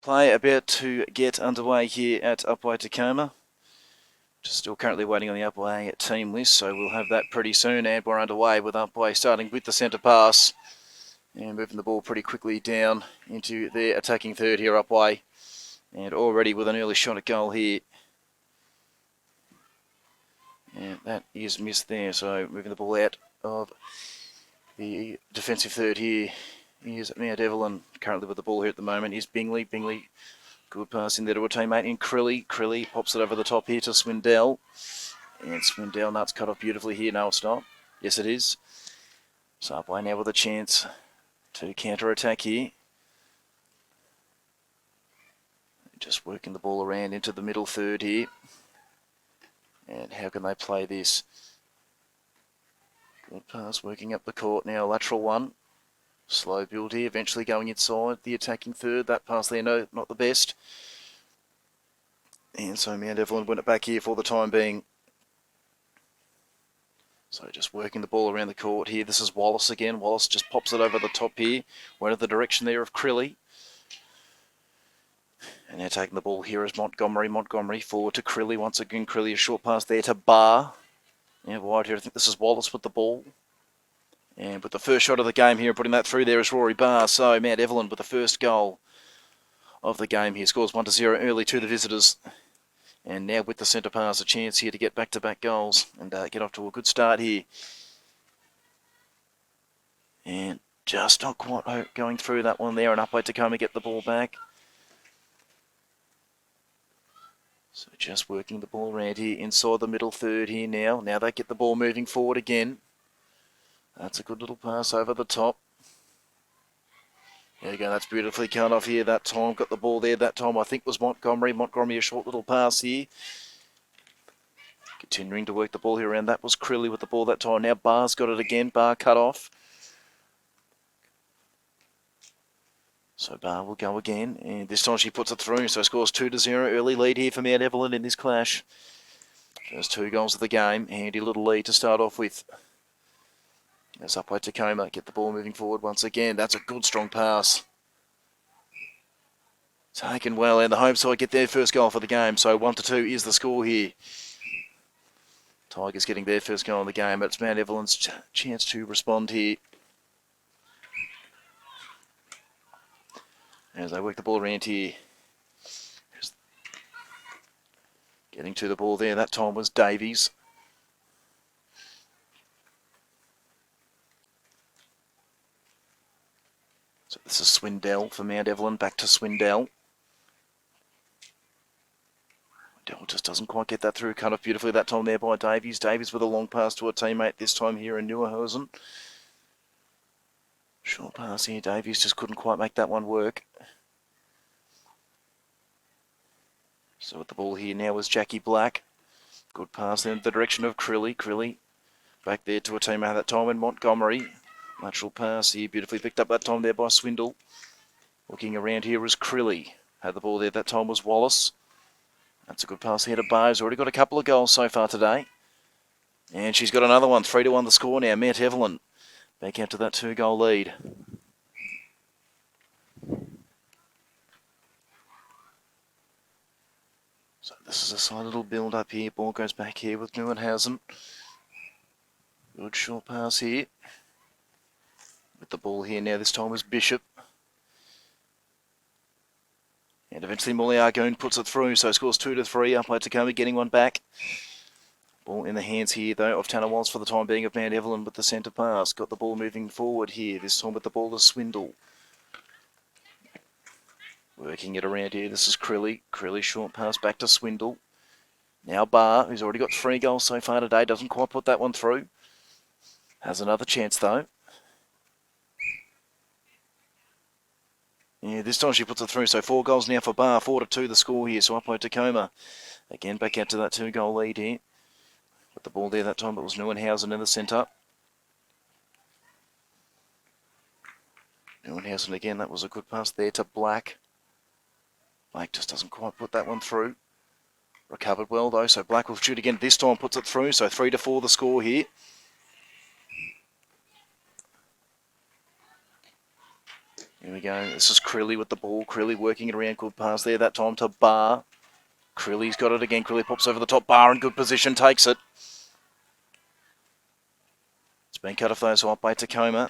Play about to get underway here at Upwey Tecoma. Just still currently waiting on the Upwey team list, so we'll have that pretty soon. And we're underway with Upwey starting with the centre pass and moving the ball pretty quickly down into their attacking third here, Upwey. And already with an early shot at goal here. And that is missed there, so moving the ball out of the defensive third here. Here's Mount Evelyn currently with the ball here at the moment. Here's Bingley. Good pass in there to a teammate in Crilly. Crilly pops it over the top here to Swindell. And Swindell, nuts cut off beautifully here. No, it's not. Yes, it is. So Upwey now with a chance to counter-attack here. Just working the ball around into the middle third here. And how can they play this? Good pass working up the court now. Lateral one. Slow build here, eventually going inside the attacking third. That pass there, no, not the best. And so Mount Evelyn win it back here for the time being. So just working the ball around the court here. This is Wallace again. Wallace just pops it over the top here. Went in the direction there of Crilly. And now taking the ball here is Montgomery. Montgomery forward to Crilly. Once again, Crilly a short pass there to Barr. Yeah, wide here. I think this is Wallace with the ball. And with the first shot of the game here, putting that through there is Rory Barr. So Mount Evelyn with the first goal of the game here. Scores 1-0 early to the visitors. And now with the centre pass, a chance here to get back-to-back goals and get off to a good start here. And just not quite going through that one there. And Upwey Tecoma get the ball back. So just working the ball around here inside the middle third here now. Now they get the ball moving forward again. That's a good little pass over the top. There you go, that's beautifully cut off here that time. Got the ball there that time, I think was Montgomery. Montgomery, a short little pass here. Continuing to work the ball here around. That was Crilly with the ball that time. Now Barr's got it again. Barr cut off. So Barr will go again. And this time she puts it through. So scores 2-0. Early lead here for Mount Evelyn in this clash. First 2 goals of the game. Handy little lead to start off with. As Upwey Tecoma get the ball moving forward once again. That's a good strong pass. Taken well, and the home side get their first goal for the game. So 1-2 is the score here. Tigers getting their first goal in the game. It's Mount Evelyn's chance to respond here. As they work the ball around here. Getting to the ball there. That time was Davies. So this is Swindell for Mount Evelyn. Back to Swindell. Swindell just doesn't quite get that through. Cut off beautifully that time there by Davies. Davies with a long pass to a teammate this time here in Neuerhausen. Short pass here. Davies just couldn't quite make that one work. So with the ball here now is Jackie Black. Good pass in the direction of Crilly. Crilly back there to a teammate that time in Montgomery. Lateral pass here, beautifully picked up that time there by Swindle. Looking around here is Crilly. Had the ball there, that time was Wallace. That's a good pass here to Barr. He's already got a couple of goals so far today. And she's got another one, 3-1 the score now. Mount Evelyn back out to that 2-goal lead. So this is a slight little build up here. Ball goes back here with Neuenhausen. Good short pass here. With the ball here now, this time was Bishop. And eventually Molly Argoon puts it through, so scores 2-3. Upwey Tecoma getting one back. Ball in the hands here, though, of Tanner Walls for the time being of Mount Evelyn with the centre pass. Got the ball moving forward here, this time with the ball to Swindle. Working it around here, this is Crilly. Crilly short pass back to Swindle. Now Barr, who's already got 3 goals so far today, doesn't quite put that one through. Has another chance, though. Yeah, this time she puts it through. So 4 goals now for Barr. 4-2 the score here. So Upwey Tecoma again back out to that 2-goal lead here. With the ball there that time, it was Neuenhausen in the centre. Neuenhausen again. That was a good pass there to Black. Black just doesn't quite put that one through. Recovered well though. So Black will shoot again. This time puts it through. So 3-4 the score here. Here we go. This is Crilly with the ball. Crilly working it around. Good pass there. That time to Bar. Crilly's got it again. Crilly pops over the top. Bar in good position. Takes it. It's been cut off though, so up by Tecoma.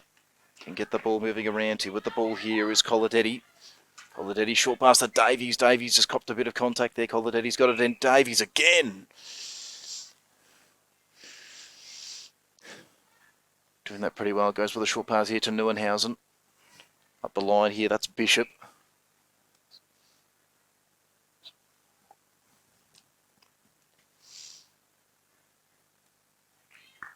Can get the ball moving around here. With the ball here is Coladetti. Coladetti short pass to Davies. Davies just copped a bit of contact there. Coladetti's got it in. Davies again. Doing that pretty well. Goes with a short pass here to Neuenhausen. Up the line here, that's Bishop.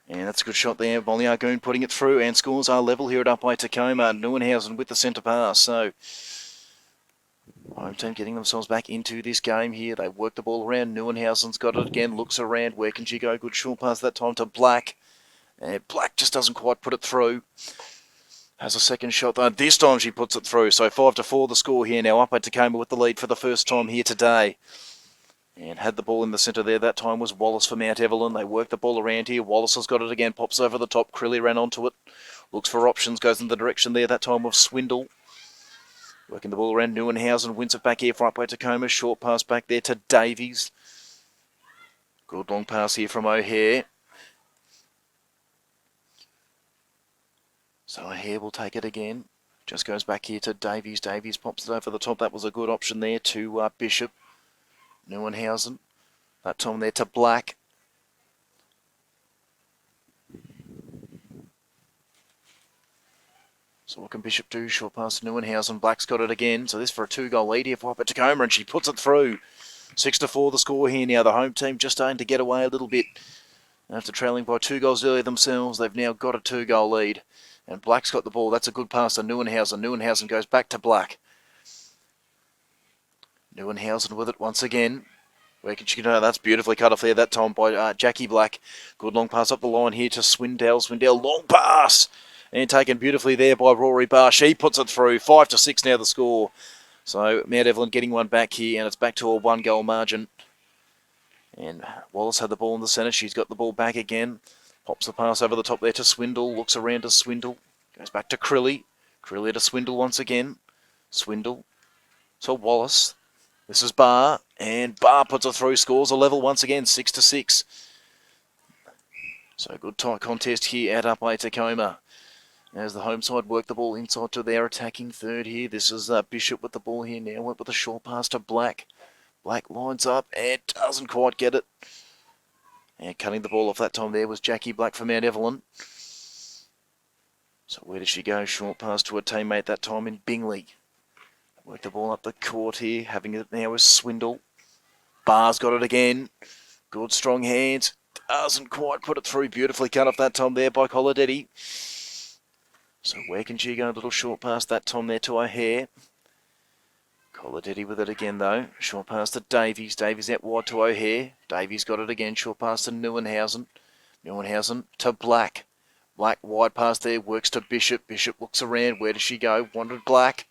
And that's a good shot there. Molly Argoon putting it through, and scores are level here at Upwey Tecoma. Neuenhausen with the centre pass. So home team getting themselves back into this game here. They work the ball around. Neuenhausen's got it again. Looks around. Where can she go? Good short pass that time to Black. And Black just doesn't quite put it through. Has a second shot though. This time she puts it through. So 5-4 the score here now. Upwey Tecoma with the lead for the first time here today. And had the ball in the centre there. That time was Wallace for Mount Evelyn. They work the ball around here. Wallace has got it again. Pops over the top. Crilly ran onto it. Looks for options. Goes in the direction there. That time of Swindle. Working the ball around. Neuenhausen wins it back here for Upwey Tecoma. Short pass back there to Davies. Good long pass here from O'Hare. So O'Hare will take it again. Just goes back here to Davies. Davies pops it over the top. That was a good option there to Bishop. Neuenhausen. That time there to Black. So what can Bishop do? Short pass to Neuenhausen. Black's got it again. So this for a 2-goal lead here for Upwey Tecoma, and she puts it through. 6-4 the score here now. The home team just starting to get away a little bit. After trailing by 2 goals earlier themselves, they've now got a 2-goal lead. And Black's got the ball. That's a good pass to Neuenhausen. Neuenhausen goes back to Black. Neuenhausen with it once again. Where can she go? That's beautifully cut off there that time by Jackie Black. Good long pass up the line here to Swindell. Swindell, long pass. And taken beautifully there by Rory Barr. She puts it through. 5-6 now the score. So Mount Evelyn getting one back here, and it's back to a 1-goal margin. And Wallace had the ball in the centre. She's got the ball back again. Pops the pass over the top there to Swindle. Looks around to Swindle. Goes back to Crilly. Crilly to Swindle once again. Swindle to Wallace. This is Barr, and Barr puts it through, scores a level once again, 6-6. So good tight contest here at Upwey Tecoma. As the home side work the ball inside to their attacking third here. This is Bishop with the ball here now. Went with a short pass to Black. Black lines up and doesn't quite get it. And cutting the ball off that time there was Jackie Black for Mount Evelyn. So where does she go? Short pass to a teammate that time in Bingley. Work the ball up the court here. Having it now is Swindle. Barr's got it again. Good strong hands. Doesn't quite put it through. Beautifully cut off that time there by Coladetti. So where can she go? A little short pass that time there to O'Hare. Coladetti with it again though. Short pass to Davies. Davies out wide to O'Hare. Davies got it again. Short pass to Neuenhausen. Neuenhausen to Black. Black wide pass there. Works to Bishop. Bishop looks around. Where does she go? Wanted Black.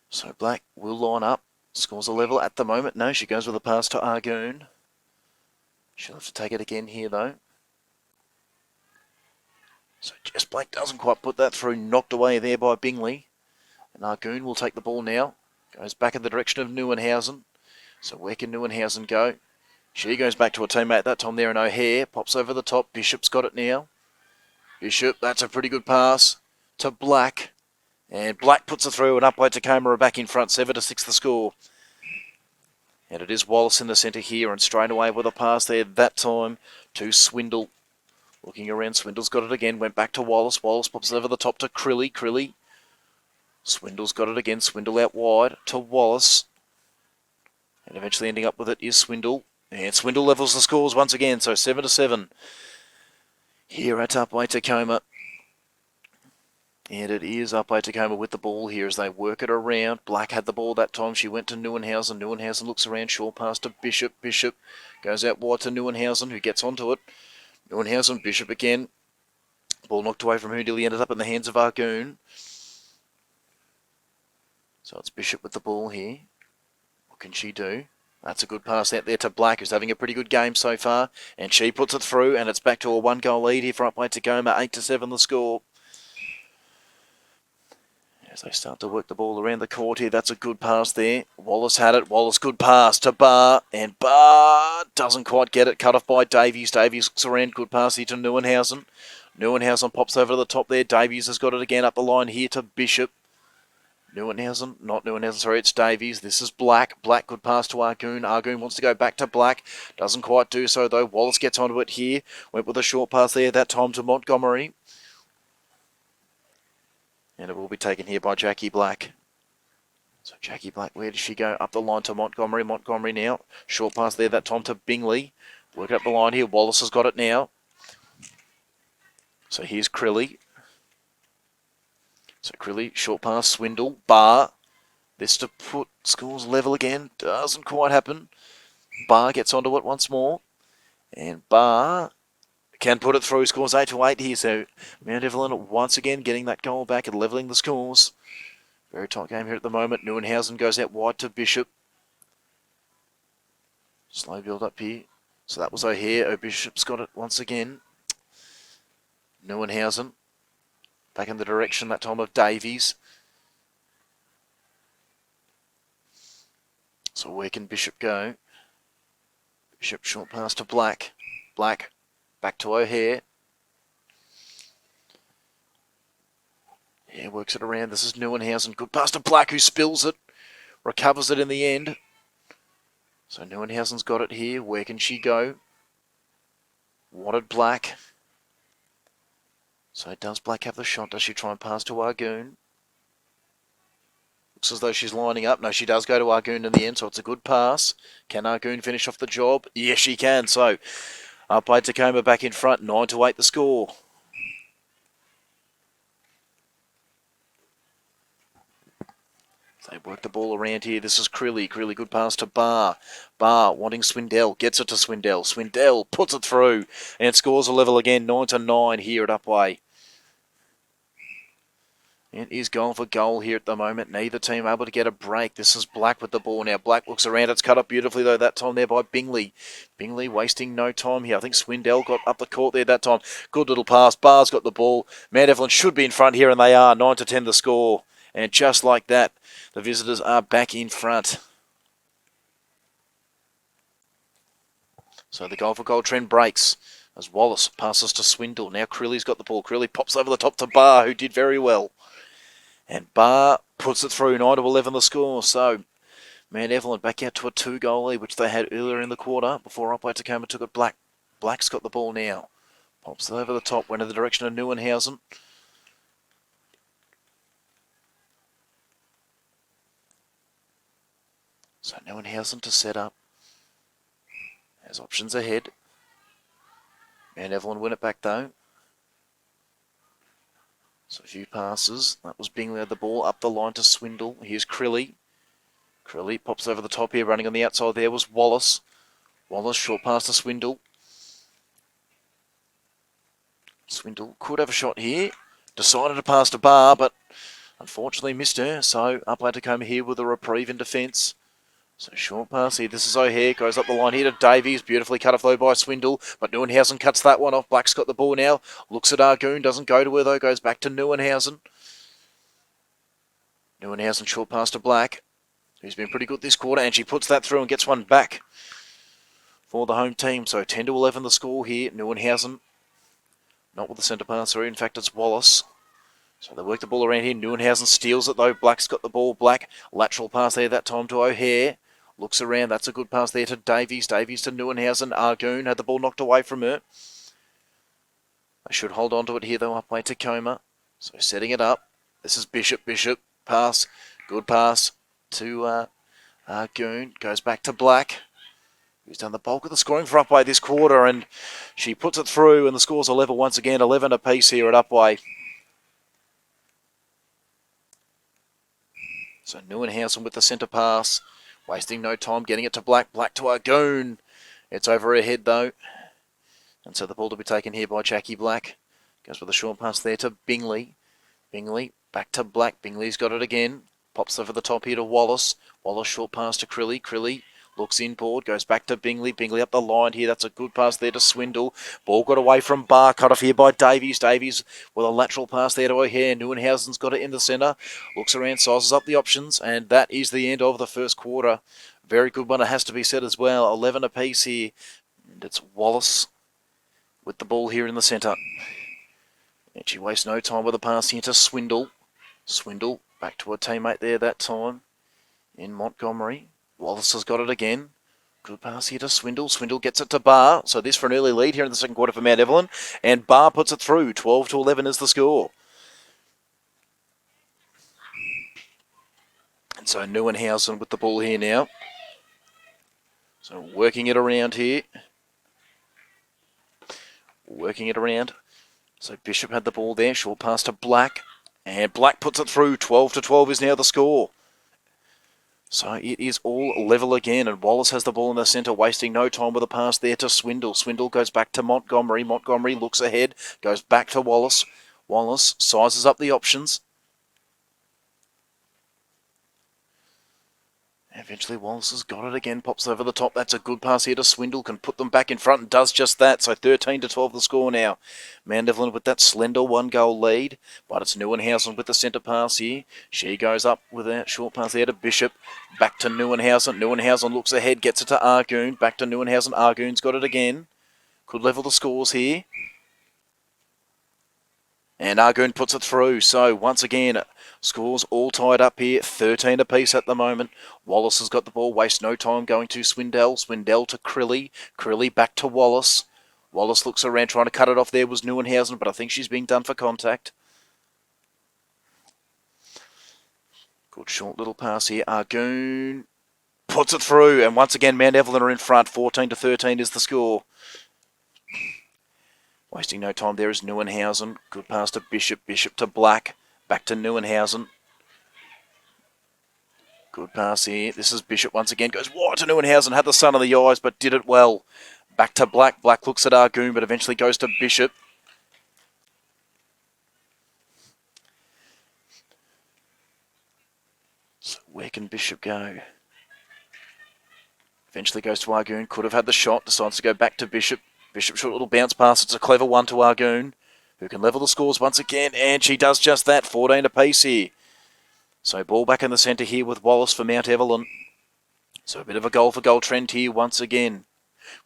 So Black will line up. Scores a level at the moment. No, she goes with a pass to Argoon. She'll have to take it again here though. So Jess Black doesn't quite put that through. Knocked away there by Bingley. And Argoon will take the ball now. Goes back in the direction of Neuenhausen. So where can Neuenhausen go? She goes back to a teammate that time there in O'Hare. Pops over the top. Bishop's got it now. Bishop, that's a pretty good pass to Black. And Black puts it through, and Upwey Tecoma are back in front, 7-6 the score. And it is Wallace in the centre here, and straight away with a pass there, that time to Swindle. Looking around, Swindle's got it again, went back to Wallace. Wallace pops it over the top to Crilly. Crilly. Swindle's got it again, Swindle out wide to Wallace. And eventually ending up with it is Swindle. And Swindle levels the scores once again, so 7-7. Here at Upwey Tecoma. And it is Upwey Tecoma with the ball here as they work it around. Black had the ball that time. She went to Neuenhausen. Neuenhausen looks around. Short pass to Bishop. Bishop goes out wide to Neuenhausen, who gets onto it. Neuenhausen, Bishop again. Ball knocked away from who nearly ended up in the hands of Argoon. So it's Bishop with the ball here. What can she do? That's a good pass out there to Black, who's having a pretty good game so far. And she puts it through, and it's back to a 1-goal lead here for Upwey Tecoma. 8-7 the score. As they start to work the ball around the court here, that's a good pass there. Wallace had it. Wallace, good pass to Barr. And Barr doesn't quite get it. Cut off by Davies. Davies looks around. Good pass here to Neuenhausen. Neuenhausen pops over to the top there. Davies has got it again up the line here to Bishop. Not Neuenhausen, sorry, it's Davies. This is Black. Black could pass to Argoon. Argoon wants to go back to Black. Doesn't quite do so, though. Wallace gets onto it here. Went with a short pass there, that time to Montgomery. And it will be taken here by Jackie Black. So Jackie Black, where does she go? Up the line to Montgomery. Montgomery now. Short pass there, that time to Bingley. Working up the line here. Wallace has got it now. So here's Crilly. So Crilly, short pass, Swindle, Barr. This to put scores level again. Doesn't quite happen. Barr gets onto it once more. And Barr can put it through. Scores 8-8 here. So Mount Evelyn once again getting that goal back and levelling the scores. Very tight game here at the moment. Neuenhausen goes out wide to Bishop. Slow build up here. So that was O'Hare. Bishop's got it once again. Neuenhausen. Back in the direction that time of Davies. So where can Bishop go? Bishop short pass to Black. Black back to O'Hare. Yeah, works it around. This is Neuenhausen. Good pass to Black, who spills it. Recovers it in the end. So Neuenhausen's got it here. Where can she go? Wanted Black. So does Black have the shot? Does she try and pass to Argoon? Looks as though she's lining up. No, she does go to Argoon in the end, so it's a good pass. Can Argoon finish off the job? Yes, she can. So Upwey Tecoma back in front. 9-8 the score. They work the ball around here. This is Crilly. Crilly, good pass to Barr. Barr wanting Swindell. Gets it to Swindell. Swindell puts it through and scores a level again. 9-9 here at Upwey. It is goal for goal here at the moment. Neither team able to get a break. This is Black with the ball now. Black looks around. It's cut up beautifully, though, that time there by Bingley. Bingley wasting no time here. I think Swindell got up the court there that time. Good little pass. Barr's got the ball. Mount Evelyn should be in front here, and they are. 9-10 the score. And just like that, the visitors are back in front. So the goal for goal trend breaks as Wallace passes to Swindle. Now Crilly's got the ball. Crilly pops over the top to Barr, who did very well. And Barr puts it through. 9-11 the score. So Mount Evelyn back out to a 2-goal lead, which they had earlier in the quarter before Upwey Tecoma took it. Black's got the ball now. Pops it over the top. Went in the direction of Neuenhausen. So Neuenhausen to set up. Has options ahead. Mount Evelyn win it back though. So a few passes. That was Bingley had the ball up the line to Swindle. Here's Crilly. Crilly pops over the top here. Running on the outside there was Wallace. Wallace short pass to Swindle. Swindle could have a shot here. Decided to pass to Barr, but unfortunately missed her. So Upwey Tecoma here with a reprieve in defence. So short pass here. This is O'Hare. Goes up the line here to Davies. Beautifully cut off though by Swindle. But Neuenhausen cuts that one off. Black's got the ball now. Looks at Argoon. Doesn't go to her though. Goes back to Neuenhausen. Neuenhausen short pass to Black, who's been pretty good this quarter. And she puts that through and gets one back for the home team. So 10-11 the score here. Neuenhausen not with the centre pass through. In fact, it's Wallace. So they work the ball around here. Neuenhausen steals it though. Black's got the ball. Black lateral pass there that time to O'Hare. Looks around. That's a good pass there to Davies. Davies to Neuenhausen. Argoon had the ball knocked away from her. They should hold on to it here though. Upwey Tecoma. So setting it up. This is Bishop. Bishop pass. Good pass to Argoon. Goes back to Black, who's done the bulk of the scoring for Upwey this quarter. And she puts it through and the scores are level once again. 11 apiece here at Upwey. So Neuenhausen with the centre pass. Wasting no time getting it to Black. Black to Argoon. It's over her head though. And so the ball to be taken here by Jackie Black. Goes with a short pass there to Bingley. Bingley back to Black. Bingley's got it again. Pops over the top here to Wallace. Wallace short pass to Crilly. Crilly looks inboard, goes back to Bingley. Bingley up the line here. That's a good pass there to Swindle. Ball got away from Barr. Cut off here by Davies. Davies with a lateral pass there to O'Hare. Neuenhausen's got it in the centre. Looks around, sizes up the options. And that is the end of the first quarter. Very good one, it has to be said as well. 11 apiece here. And it's Wallace with the ball here in the centre. And she wastes no time with a pass here to Swindle. Swindle back to her teammate there that time in Montgomery. Wallace has got it again. Good pass here to Swindle. Swindle gets it to Barr. So this for an early lead here in the second quarter for Mount Evelyn. And Barr puts it through. 12-11 is the score. And so Neuenhausen with the ball here now. So working it around here. Working it around. So Bishop had the ball there. Short pass to Black. And Black puts it through. 12-12 is now the score. So it is all level again. And Wallace has the ball in the centre, wasting no time with a pass there to Swindle. Swindle goes back to Montgomery. Montgomery looks ahead. Goes back to Wallace. Wallace sizes up the options. Eventually Wallace has got it again, pops over the top. That's a good pass here to Swindle, can put them back in front and does just that. So 13-12 the score now. Mount Evelyn with that slender 1-goal lead, but it's Neuenhausen with the centre pass here. She goes up with that short pass there to Bishop. Back to Neuenhausen. Neuenhausen looks ahead, gets it to Argoon. Back to Neuenhausen. Argoon's got it again. Could level the scores here. And Argoon puts it through. So once again, scores all tied up here. 13 apiece at the moment. Wallace has got the ball. Waste no time going to Swindell. Swindell to Crilly. Crilly back to Wallace. Wallace looks around trying to cut it off there was Neuenhausen, but I think she's being done for contact. Good short little pass here. Argoon puts it through. And once again, Mount Evelyn are in front. 14-13 is the score. Wasting no time there is Neuenhausen. Good pass to Bishop. Bishop to Black. Back to Neuenhausen. Good pass here. This is Bishop once again. Goes wide to Neuenhausen. Had the sun of the eyes, but did it well. Back to Black. Black looks at Argoon, but eventually goes to Bishop. So where can Bishop go? Eventually goes to Argoon. Could have had the shot. Decides to go back to Bishop. Bishop short little bounce pass. It's a clever one to Argoon, who can level the scores once again. And she does just that. 14 apiece here. So ball back in the centre here with Wallace for Mount Evelyn. So a bit of a goal-for-goal trend here once again.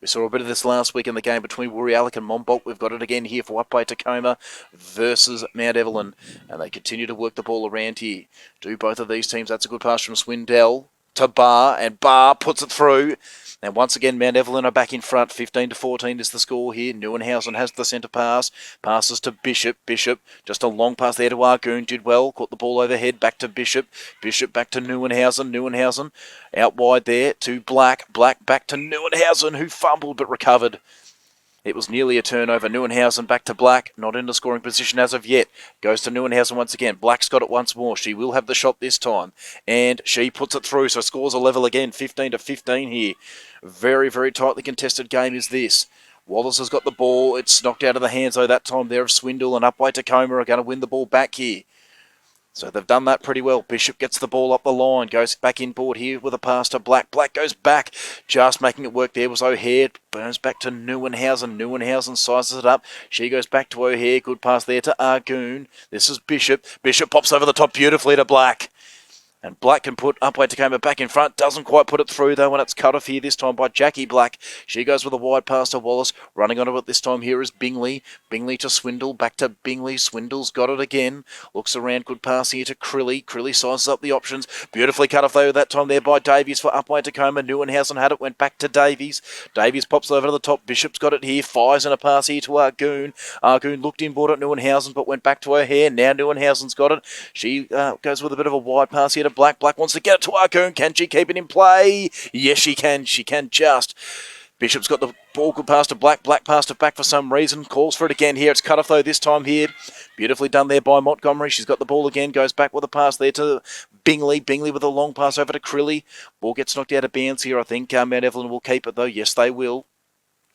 We saw a bit of this last week in the game between Woorialloc and Monbulk. We've got it again here for Upwey Tecoma versus Mount Evelyn. And they continue to work the ball around here. Do both of these teams. That's a good pass from Swindell to Barr. And Barr puts it through. And once again, Mount Evelyn are back in front. 15-14 is the score here. Neuenhausen has the centre pass. Passes to Bishop. Bishop, just a long pass there to Argoon. Did well. Caught the ball overhead. Back to Bishop. Bishop back to Neuenhausen. Neuenhausen out wide there to Black. Black back to Neuenhausen, who fumbled but recovered. It was nearly a turnover. Neuenhausen back to Black. Not in the scoring position as of yet. Goes to Neuenhausen once again. Black's got it once more. She will have the shot this time. And she puts it through. So scores a level again. 15-15 here. Very, very tightly contested game is this. Wallace has got the ball. It's knocked out of the hands, though, that time there of Swindle. And Upwey Tecoma are going to win the ball back here. So they've done that pretty well. Bishop gets the ball up the line. Goes back inboard here with a pass to Black. Black goes back. Just making it work there was O'Hare. Burns back to Neuenhausen. Neuenhausen sizes it up. She goes back to O'Hare. Good pass there to Argoon. This is Bishop. Bishop pops over the top beautifully to Black. And Black can put Upwey Tecoma back in front. Doesn't quite put it through, though, when it's cut off here this time by Jackie Black. She goes with a wide pass to Wallace. Running onto it this time here is Bingley. Bingley to Swindle. Back to Bingley. Swindle's got it again. Looks around. Good pass here to Crilly. Crilly sizes up the options. Beautifully cut off, though, that time there by Davies for Upwey Tecoma. Neuenhausen had it. Went back to Davies. Davies pops over to the top. Bishop's got it here. Fires in a pass here to Argoon. Argoon looked inboard at Neuenhausen, but went back to her hair. Now Neuenhausen's got it. She goes with a bit of a wide pass here to Black. Black wants to get it to Argoon. Can she keep it in play? Yes, she can. She can just. Bishop's got the ball. Good pass to Black. Black passed it back for some reason. Calls for it again here. It's cut off, though, this time here. Beautifully done there by Montgomery. She's got the ball again. Goes back with a pass there to Bingley. Bingley with a long pass over to Crilly. Ball gets knocked out of bounds here. I think Mount Evelyn will keep it, though. Yes, they will.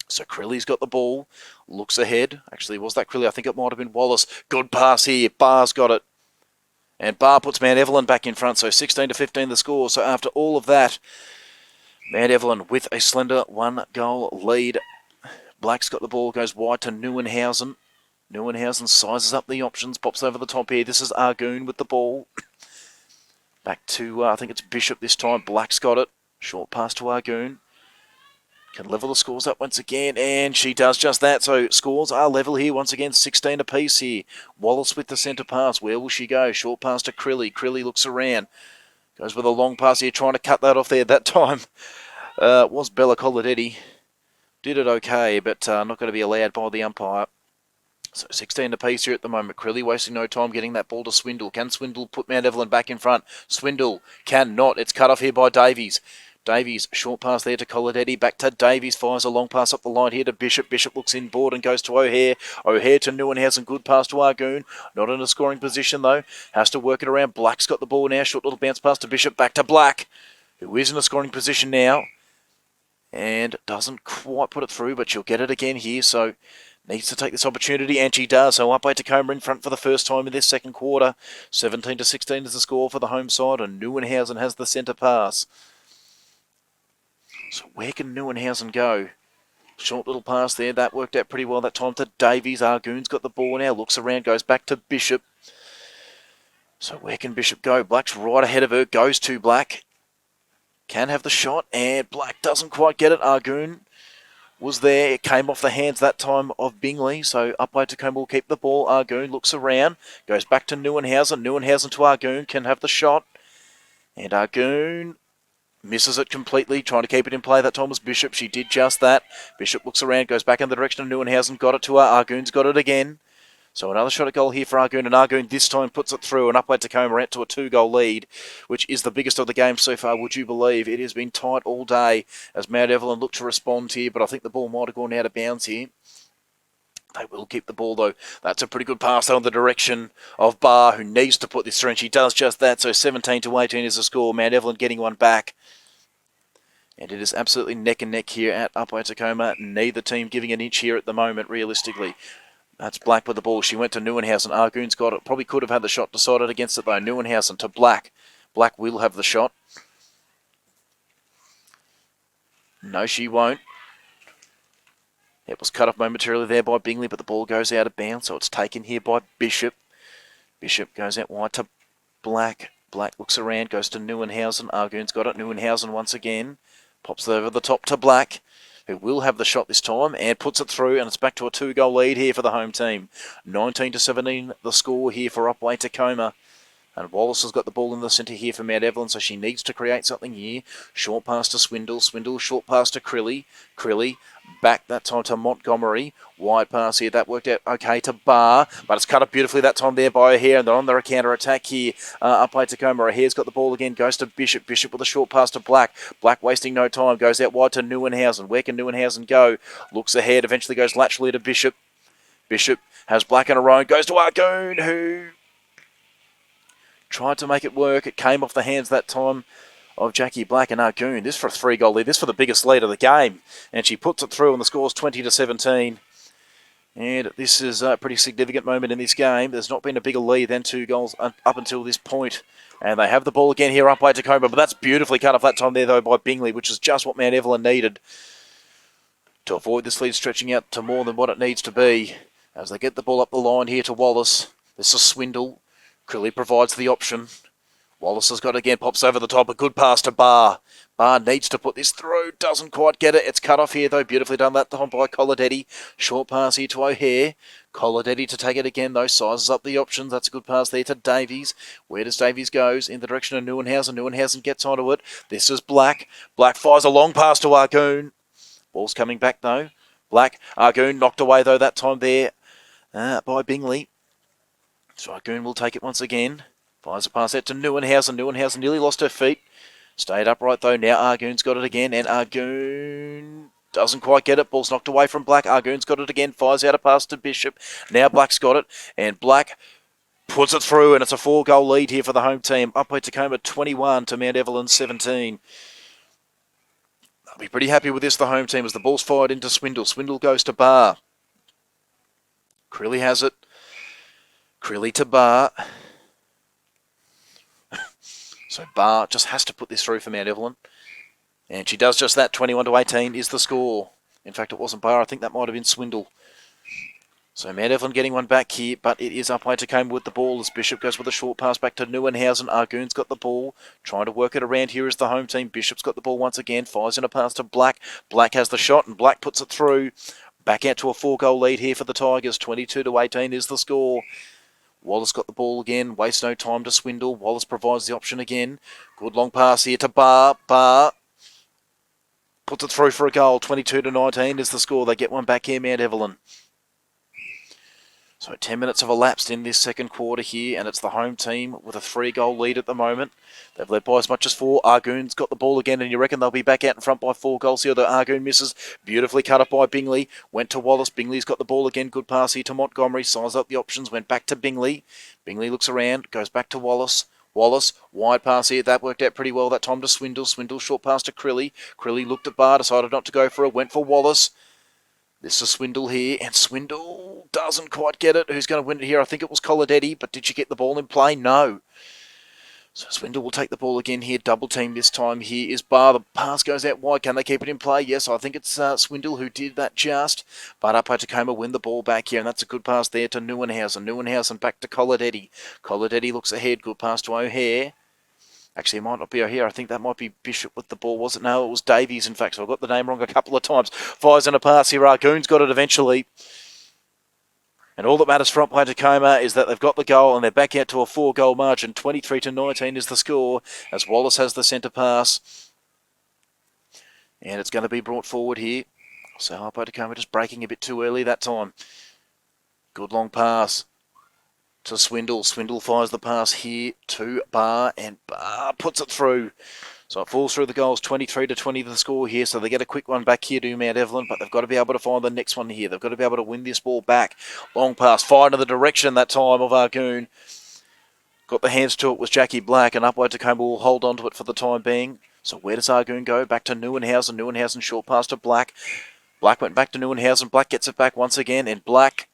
So Crilly's got the ball. Looks ahead. Actually, was that Crilly? I think it might have been Wallace. Good pass here. Barr's got it. And Bar puts Mount Evelyn back in front, so 16-15 the score. So after all of that, Mount Evelyn with a slender 1-goal lead. Black's got the ball, goes wide to Neuenhausen. Neuenhausen sizes up the options, pops over the top here. This is Argoon with the ball. Back to, I think it's Bishop this time. Black's got it. Short pass to Argoon. Can level the scores up once again, and she does just that. So scores are level here once again, 16 apiece here. Wallace with the centre pass. Where will she go? Short pass to Crilly. Crilly looks around. Goes with a long pass here, trying to cut that off there. That time was Bella Coladetti. Did it okay, but not going to be allowed by the umpire. So 16 apiece here at the moment. Crilly wasting no time getting that ball to Swindle. Can Swindle put Mount Evelyn back in front? Swindle cannot. It's cut off here by Davies. Davies, short pass there to Coladetti. Back to Davies, fires a long pass up the line here to Bishop. Bishop looks inboard and goes to O'Hare. O'Hare to Neuenhausen. Good pass to Argoon. Not in a scoring position though. Has to work it around. Black's got the ball now. Short little bounce pass to Bishop. Back to Black, who is in a scoring position now. And doesn't quite put it through, but she'll get it again here. So needs to take this opportunity, and she does. So Upwey Tecoma in front for the first time in this second quarter. 17-16 is the score for the home side, and Neuenhausen has the centre pass. So where can Neuenhausen go? Short little pass there. That worked out pretty well that time to Davies. Argoon's got the ball now. Looks around, goes back to Bishop. So where can Bishop go? Black's right ahead of her. Goes to Black. Can have the shot, and Black doesn't quite get it. Argoon was there. It came off the hands that time of Bingley. So Upwey Tecoma will keep the ball. Argoon looks around. Goes back to Neuenhausen. Neuenhausen to Argoon. Can have the shot. And Argoon misses it completely. Trying to keep it in play. That time was Bishop. She did just that. Bishop looks around. Goes back in the direction of Neuenhausen. Got it to her. Argoon's got it again. So another shot at goal here for Argoon, and Argoon this time puts it through, and Upwey Tecoma out to a 2-goal lead, which is the biggest of the game so far, would you believe? It has been tight all day as Mount Evelyn look to respond here, but I think the ball might have gone out of bounds here. They will keep the ball, though. That's a pretty good pass on the direction of Barr, who needs to put this through, and she does just that. So 17-18 is the score. Mount Evelyn getting one back. And it is absolutely neck and neck here at Upwey Tecoma. Neither team giving an inch here at the moment, realistically. That's Black with the ball. She went to Neuenhausen. Argoon's got it. Probably could have had the shot decided against it, though. Neuenhausen to Black. Black will have the shot. No, she won't. It was cut off momentarily there by Bingley, but the ball goes out of bounds, so it's taken here by Bishop. Bishop goes out wide to Black. Black looks around, goes to Neuenhausen. Argoon's got it. Neuenhausen once again. Pops over the top to Black, who will have the shot this time and puts it through, and it's back to a 2-goal lead here for the home team. 19-17 the score here for Upwey Tecoma. And Wallace has got the ball in the centre here for Mount Evelyn, so she needs to create something here. Short pass to Swindle. Swindle, short pass to Crilly. Crilly, back that time to Montgomery. Wide pass here. That worked out okay to Barr, but it's cut up beautifully that time there by O'Hare, and they're on their counter-attack here. Upwey Tecoma. O'Hare's got the ball again. Goes to Bishop. Bishop with a short pass to Black. Black wasting no time. Goes out wide to Neuenhausen. Where can Neuenhausen go? Looks ahead. Eventually goes laterally to Bishop. Bishop has Black in a row. Goes to Argoon, who tried to make it work. It came off the hands that time of Jackie Black, and Argoon. This for a 3-goal lead. This for the biggest lead of the game. And she puts it through, and the score's 20-17. And this is a pretty significant moment in this game. There's not been a bigger lead than 2 goals up until this point. And they have the ball again here, Upwey Tecoma. But that's beautifully cut off that time there, though, by Bingley, which is just what Mount Evelyn needed to avoid this lead stretching out to more than what it needs to be. As they get the ball up the line here to Wallace. This is Swindle. Crilly provides the option. Wallace has got it again, pops over the top. A good pass to Barr. Barr needs to put this through. Doesn't quite get it. It's cut off here, though. Beautifully done that time by Coladetti. Short pass here to O'Hare. Coladetti to take it again, though. Sizes up the options. That's a good pass there to Davies. Where does Davies goes? In the direction of Neuenhausen. Neuenhausen gets onto it. This is Black. Black fires a long pass to Argoon. Ball's coming back, though. Black. Argoon knocked away, though, that time there by Bingley. So Argoon will take it once again. Fires a pass out to Neuenhausen. Neuenhausen nearly lost her feet. Stayed upright though. Now Argoon's got it again. And Argoon doesn't quite get it. Ball's knocked away from Black. Argoon's got it again. Fires out a pass to Bishop. Now Black's got it. And Black puts it through. And it's a 4-goal lead here for the home team. Upwey Tecoma 21 to Mount Evelyn 17. I'll be pretty happy with this, the home team, as the ball's fired into Swindle. Swindle goes to Barr. Crilly has it. Crilly to Barr. So Bar just has to put this through for Mount Evelyn. And she does just that. 21-18 is the score. In fact, it wasn't Bar. I think that might have been Swindle. So Mount Evelyn getting one back here, but it is Upwey Tecoma with the ball as Bishop goes with a short pass back to Neuenhausen. Argoon's got the ball, trying to work it around here as the home team. Bishop's got the ball once again, fires in a pass to Black. Black has the shot and Black puts it through. Back out to a 4-goal lead here for the Tigers. 22-18 is the score. Wallace got the ball again, wastes no time to Swindle. Wallace provides the option again. Good long pass here to Bar. Bar puts it through for a goal. 22-19 is the score. They get one back here, Mount Evelyn. So 10 minutes have elapsed in this second quarter here, and it's the home team with a 3-goal lead at the moment. They've led by as much as 4. Argoon's got the ball again, and you reckon they'll be back out in front by 4 goals here. The Argoon misses. Beautifully cut up by Bingley. Went to Wallace. Bingley's got the ball again. Good pass here to Montgomery. Size up the options. Went back to Bingley. Bingley looks around. Goes back to Wallace. Wallace, wide pass here. That worked out pretty well that time to Swindle. Swindle, short pass to Crilly. Crilly looked at Bar, decided not to go for it. Went for Wallace. This is Swindle here, and Swindle doesn't quite get it. Who's going to win it here? I think it was Coladetti, but did she get the ball in play? No. So Swindle will take the ball again here. Double team this time here is Bar. The pass goes out wide. Can they keep it in play? Yes, I think it's Swindle who did that just. But Upwey Tecoma win the ball back here, and that's a good pass there to Neuenhausen. Neuenhausen back to Coladetti. Coladetti looks ahead. Good pass to O'Hare. Actually, it might not be O'Hare. I think that might be Bishop with the ball, was it? No, it was Davies, in fact. So I got the name wrong a couple of times. Fires in a pass here. Argoon's got it eventually. And all that matters for Upwey Tecoma is that they've got the goal and they're back out to a 4-goal margin. 23-19 is the score as Wallace has the centre pass. And it's going to be brought forward here. So Upwey Tecoma just breaking a bit too early that time. Good long pass to Swindle. Swindle fires the pass here to Bar, and Bar puts it through. So it falls through the goals. 23-20 the score here. So they get a quick one back here to Mount Evelyn, but they've got to be able to find the next one here. They've got to be able to win this ball back. Long pass, fired in the direction that time of Argoon. Got the hands to it was Jackie Black, and Upwey Tecoma will hold on to it for the time being. So where does Argoon go? Back to Neuenhausen. Neuenhausen short pass to Black. Black went back to Neuenhausen. Black gets it back once again, and Black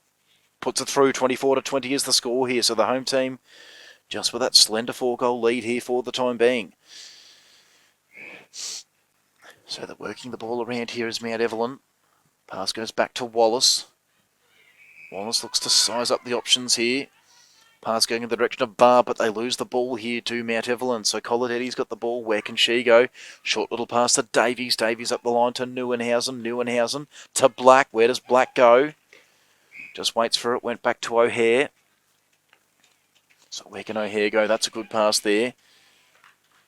puts it through. 24-20 is the score here. So the home team just with that slender 4-goal lead here for the time being. So they're working the ball around here is Mount Evelyn. Pass goes back to Wallace. Wallace looks to size up the options here. Pass going in the direction of Bar, but they lose the ball here to Mount Evelyn. So Coladetti's got the ball. Where can she go? Short little pass to Davies. Davies up the line to Neuenhausen. Neuenhausen to Black. Where does Black go? Just waits for it. Went back to O'Hare. So where can O'Hare go? That's a good pass there.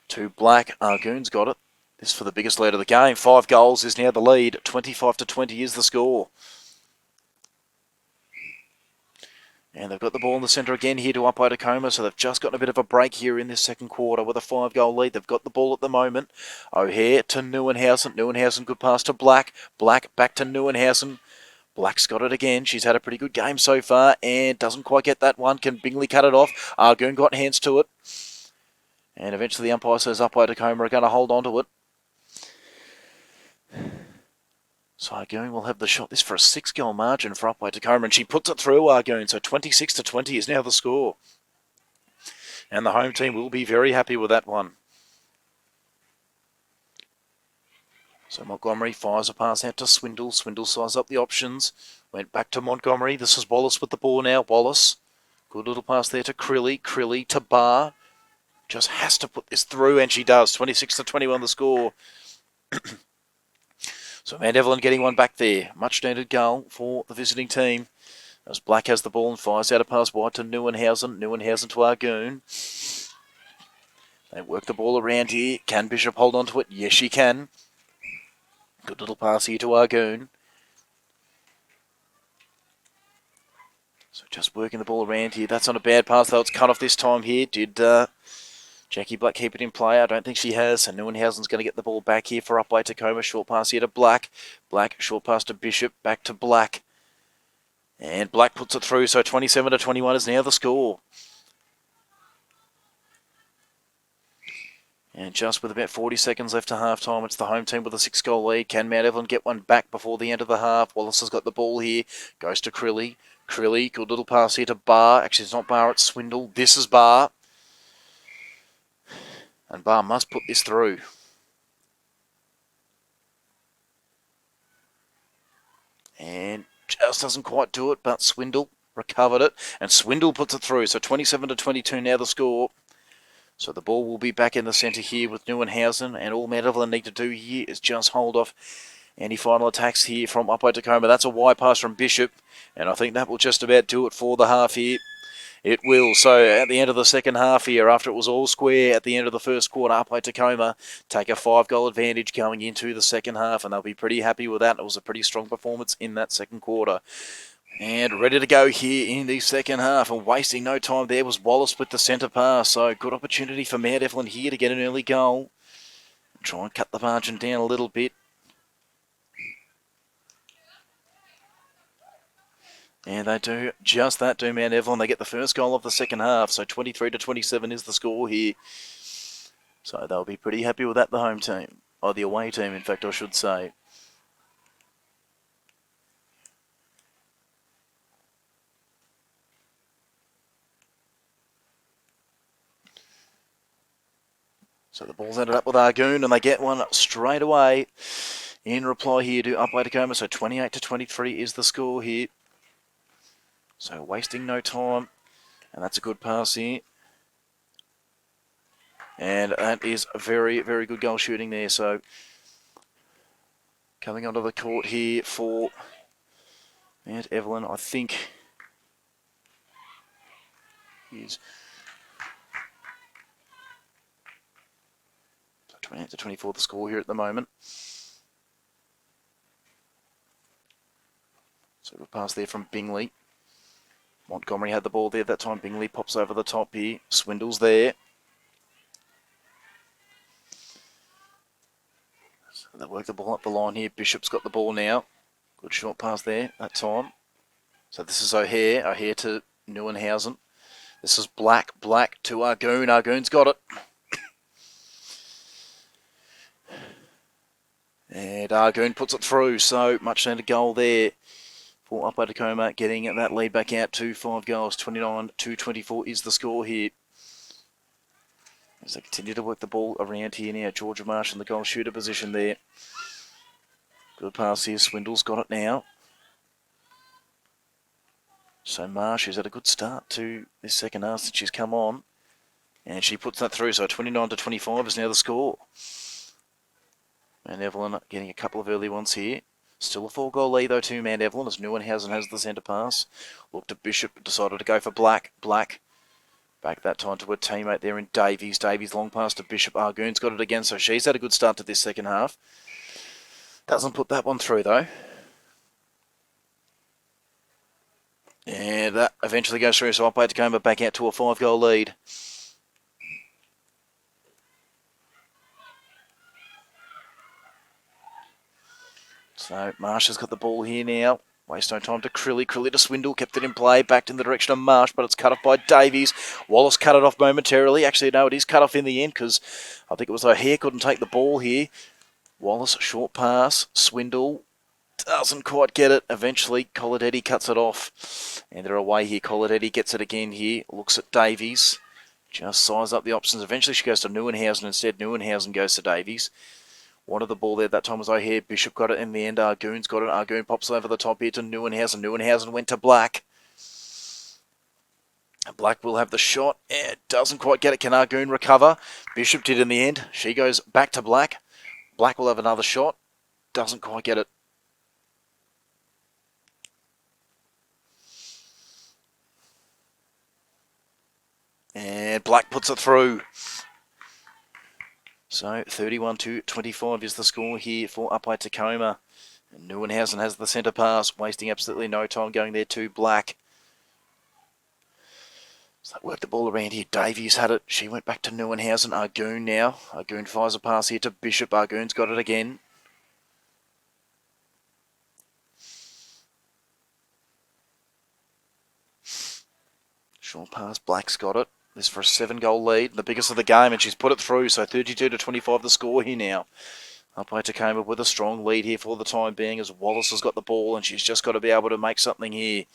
To Black. Argoon's got it. This for the biggest lead of the game. 5 goals is now the lead. 25-20 is the score. And they've got the ball in the centre again here to Upwey Tecoma. So they've just got a bit of a break here in this second quarter with a 5-goal lead. They've got the ball at the moment. O'Hare to Neuenhausen. Neuenhausen, good pass to Black. Black back to Neuenhausen. Black's got it again. She's had a pretty good game so far and doesn't quite get that one. Can Bingley cut it off? Argoon got hands to it. And eventually the umpire says Upwey Tecoma are going to hold on to it. So Argoon will have the shot. This for a 6-goal margin for Upwey Tecoma, and she puts it through Argoon. So 26-20 is now the score. And the home team will be very happy with that one. So Montgomery fires a pass out to Swindle. Swindle sizes up the options. Went back to Montgomery. This is Wallace with the ball now. Wallace. Good little pass there to Crilly. Crilly to Bar. Just has to put this through, and she does. 26-21 the score. So Mount Evelyn getting one back there. Much needed goal for the visiting team. As Black has the ball and fires out a pass wide to Neuenhausen. Neuenhausen to Argoon. They work the ball around here. Can Bishop hold on to it? Yes, she can. Good little pass here to Argoon. So just working the ball around here. That's not a bad pass, though. It's cut off this time here. Did Jackie Black keep it in play? I don't think she has. And Neuenhausen's going to get the ball back here for Upwey Tecoma. Short pass here to Black. Black, short pass to Bishop. Back to Black. And Black puts it through. So 27-21 is now the score. And just with about 40 seconds left to half-time, it's the home team with a 6-goal lead. Can Mount Evelyn get one back before the end of the half? Wallace has got the ball here. Goes to Crilly. Crilly, good little pass here to Bar. Actually, it's not Bar, it's Swindle. This is Bar. And Bar must put this through. And just doesn't quite do it, but Swindle recovered it. And Swindle puts it through. So 27-22 now the score. So the ball will be back in the centre here with Neuenhausen. And all Mount Evelyn need to do here is just hold off any final attacks here from Upwey Tecoma. That's a wide pass from Bishop. And I think that will just about do it for the half here. It will. So at the end of the second half here, after it was all square at the end of the first quarter, Upwey Tecoma take a 5-goal advantage going into the second half, and they'll be pretty happy with that. It was a pretty strong performance in that second quarter. And ready to go here in the second half, and wasting no time there was Wallace with the centre pass. So good opportunity for Mount Evelyn here to get an early goal. Try and cut the margin down a little bit. And they do just that, do Mount Evelyn. They get the first goal of the second half. So 23-27 is the score here. So they'll be pretty happy with that, the home team. Or the away team, in fact, I should say. So the ball's ended up with Argoon, and they get one straight away in reply here to Upwey Tecoma. So 28-23 is the score here. So wasting no time. And that's a good pass here. And that is a very, very good goal shooting there. So coming onto the court here for Mount Evelyn, I think is 28-24 the score here at the moment. So good pass there from Bingley. Montgomery had the ball there that time. Bingley pops over the top here. Swindle's there. So they work the ball up the line here. Bishop's got the ball now. Good short pass there that time. So this is O'Hare. O'Hare to Neuenhausen. This is Black. Black to Argoon. Argoon's got it. And Argoon puts it through. So much needed goal there for Upwey Tecoma, getting that lead back out to 5 goals. 29-24 is the score here. As they continue to work the ball around here now. Georgia Marsh in the goal shooter position there. Good pass here. Swindle's got it now. So Marsh has had a good start to this second half since she's come on. And she puts that through. So 29-25 is now the score. And Evelyn getting a couple of early ones here. Still a 4-goal lead though to Mount Evelyn as Neuenhausen has the centre pass. Looked at Bishop, decided to go for Black. Black back that time to a teammate there in Davies. Davies long pass to Bishop. Argoon's got it again, so she's had a good start to this second half. Doesn't put that one through though. And that eventually goes through, so Upwey Tecoma back out to a 5-goal lead. So Marsh has got the ball here now. Waste no time to Crilly. Crilly to Swindle. Kept it in play. Backed in the direction of Marsh, but it's cut off by Davies. Wallace cut it off momentarily. Actually, no, it is cut off in the end because I think it was O'Hare couldn't take the ball here. Wallace, short pass. Swindle doesn't quite get it. Eventually, Coladetti cuts it off. And they're away here. Coladetti gets it again here. Looks at Davies. Just size up the options. Eventually, she goes to Neuenhausen instead. Neuenhausen goes to Davies. Wanted the ball there. That time was O'Hare. Bishop got it in the end. Argoon's got it. Argoon pops over the top here to Neuenhausen. Neuenhausen went to Black. Black will have the shot. It doesn't quite get it. Can Argoon recover? Bishop did in the end. She goes back to Black. Black will have another shot. Doesn't quite get it. And Black puts it through. So 31-25 is the score here for Upwey Tecoma. And Neuenhausen has the centre pass, wasting absolutely no time going there to Black. So they work the ball around here. Davies had it. She went back to Neuenhausen. Argoon now. Argoon fires a pass here to Bishop. Argoon's got it again. Short pass. Black's got it. This for a 7-goal lead, the biggest of the game, and she's put it through. So 32-25 the score here now. Upwey Tecoma with a strong lead here for the time being as Wallace has got the ball and she's just got to be able to make something here.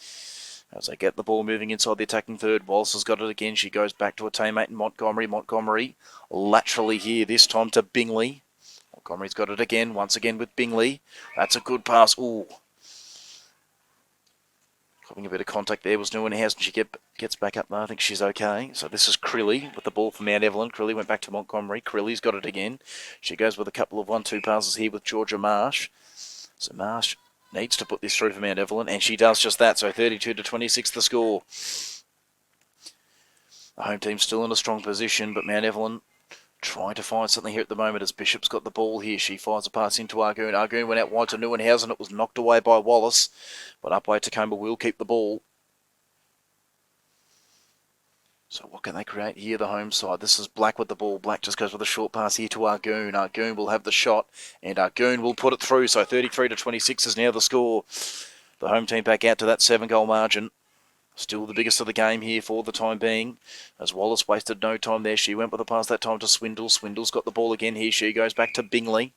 As they get the ball moving inside the attacking third, Wallace has got it again. She goes back to a teammate in Montgomery. Montgomery laterally here, this time to Bingley. Montgomery's got it again, once again with Bingley. That's a good pass. Ooh. Having a bit of contact there was Neuenhausen. She gets back up now. I think she's okay. So this is Crilly with the ball from Mount Evelyn. Crilly went back to Montgomery. Crilly's got it again. She goes with a couple of 1-2 passes here with Georgia Marsh. So Marsh needs to put this through for Mount Evelyn, and she does just that. So 32-26 the score. The home team's still in a strong position, but Mount Evelyn trying to find something here at the moment as Bishop's got the ball here. She fires a pass into Argoon. Argoon went out wide to Neuenhausen. It was knocked away by Wallace, but Upwey Tecoma will keep the ball. So what can they create here, the home side? This is Black with the ball. Black just goes with a short pass here to Argoon. Argoon will have the shot, and Argoon will put it through. So 33-26 is now the score. The home team back out to that 7-goal margin. Still the biggest of the game here for the time being, as Wallace wasted no time there. She went with a pass that time to Swindle. Swindle's got the ball again here. She goes back to Bingley.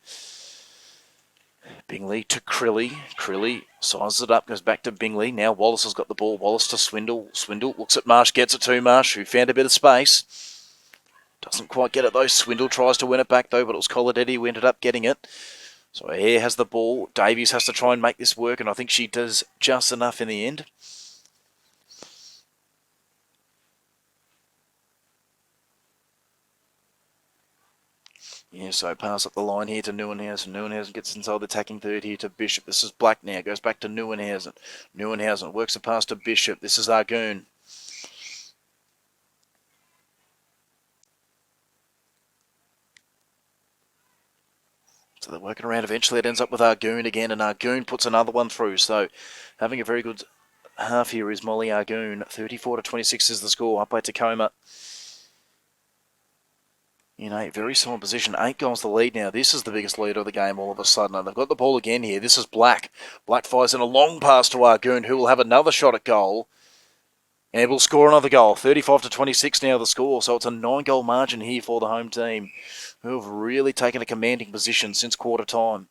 Bingley to Crilly. Crilly sizes it up, goes back to Bingley. Now Wallace has got the ball. Wallace to Swindle. Swindle looks at Marsh, gets it to Marsh, who found a bit of space. Doesn't quite get it though. Swindle tries to win it back though, but it was Coladetti who ended up getting it. So Hare has the ball. Davies has to try and make this work, and I think she does just enough in the end. Yeah, so pass up the line here to Neuenhausen. Neuenhausen gets inside the attacking third here to Bishop. This is Black now. Goes back to Neuenhausen. Neuenhausen works the pass to Bishop. This is Argoon. So they're working around. Eventually it ends up with Argoon again, and Argoon puts another one through. So having a very good half here is Molly Argoon. 34-26 is the score. Upwey Tecoma in a very solid position. 8 goals the lead now. This is the biggest lead of the game all of a sudden. And they've got the ball again here. This is Black. Black fires in a long pass to Argoon, who will have another shot at goal. And will score another goal. 35-26 now the score. So it's a 9-goal margin here for the home team, who have really taken a commanding position since quarter time.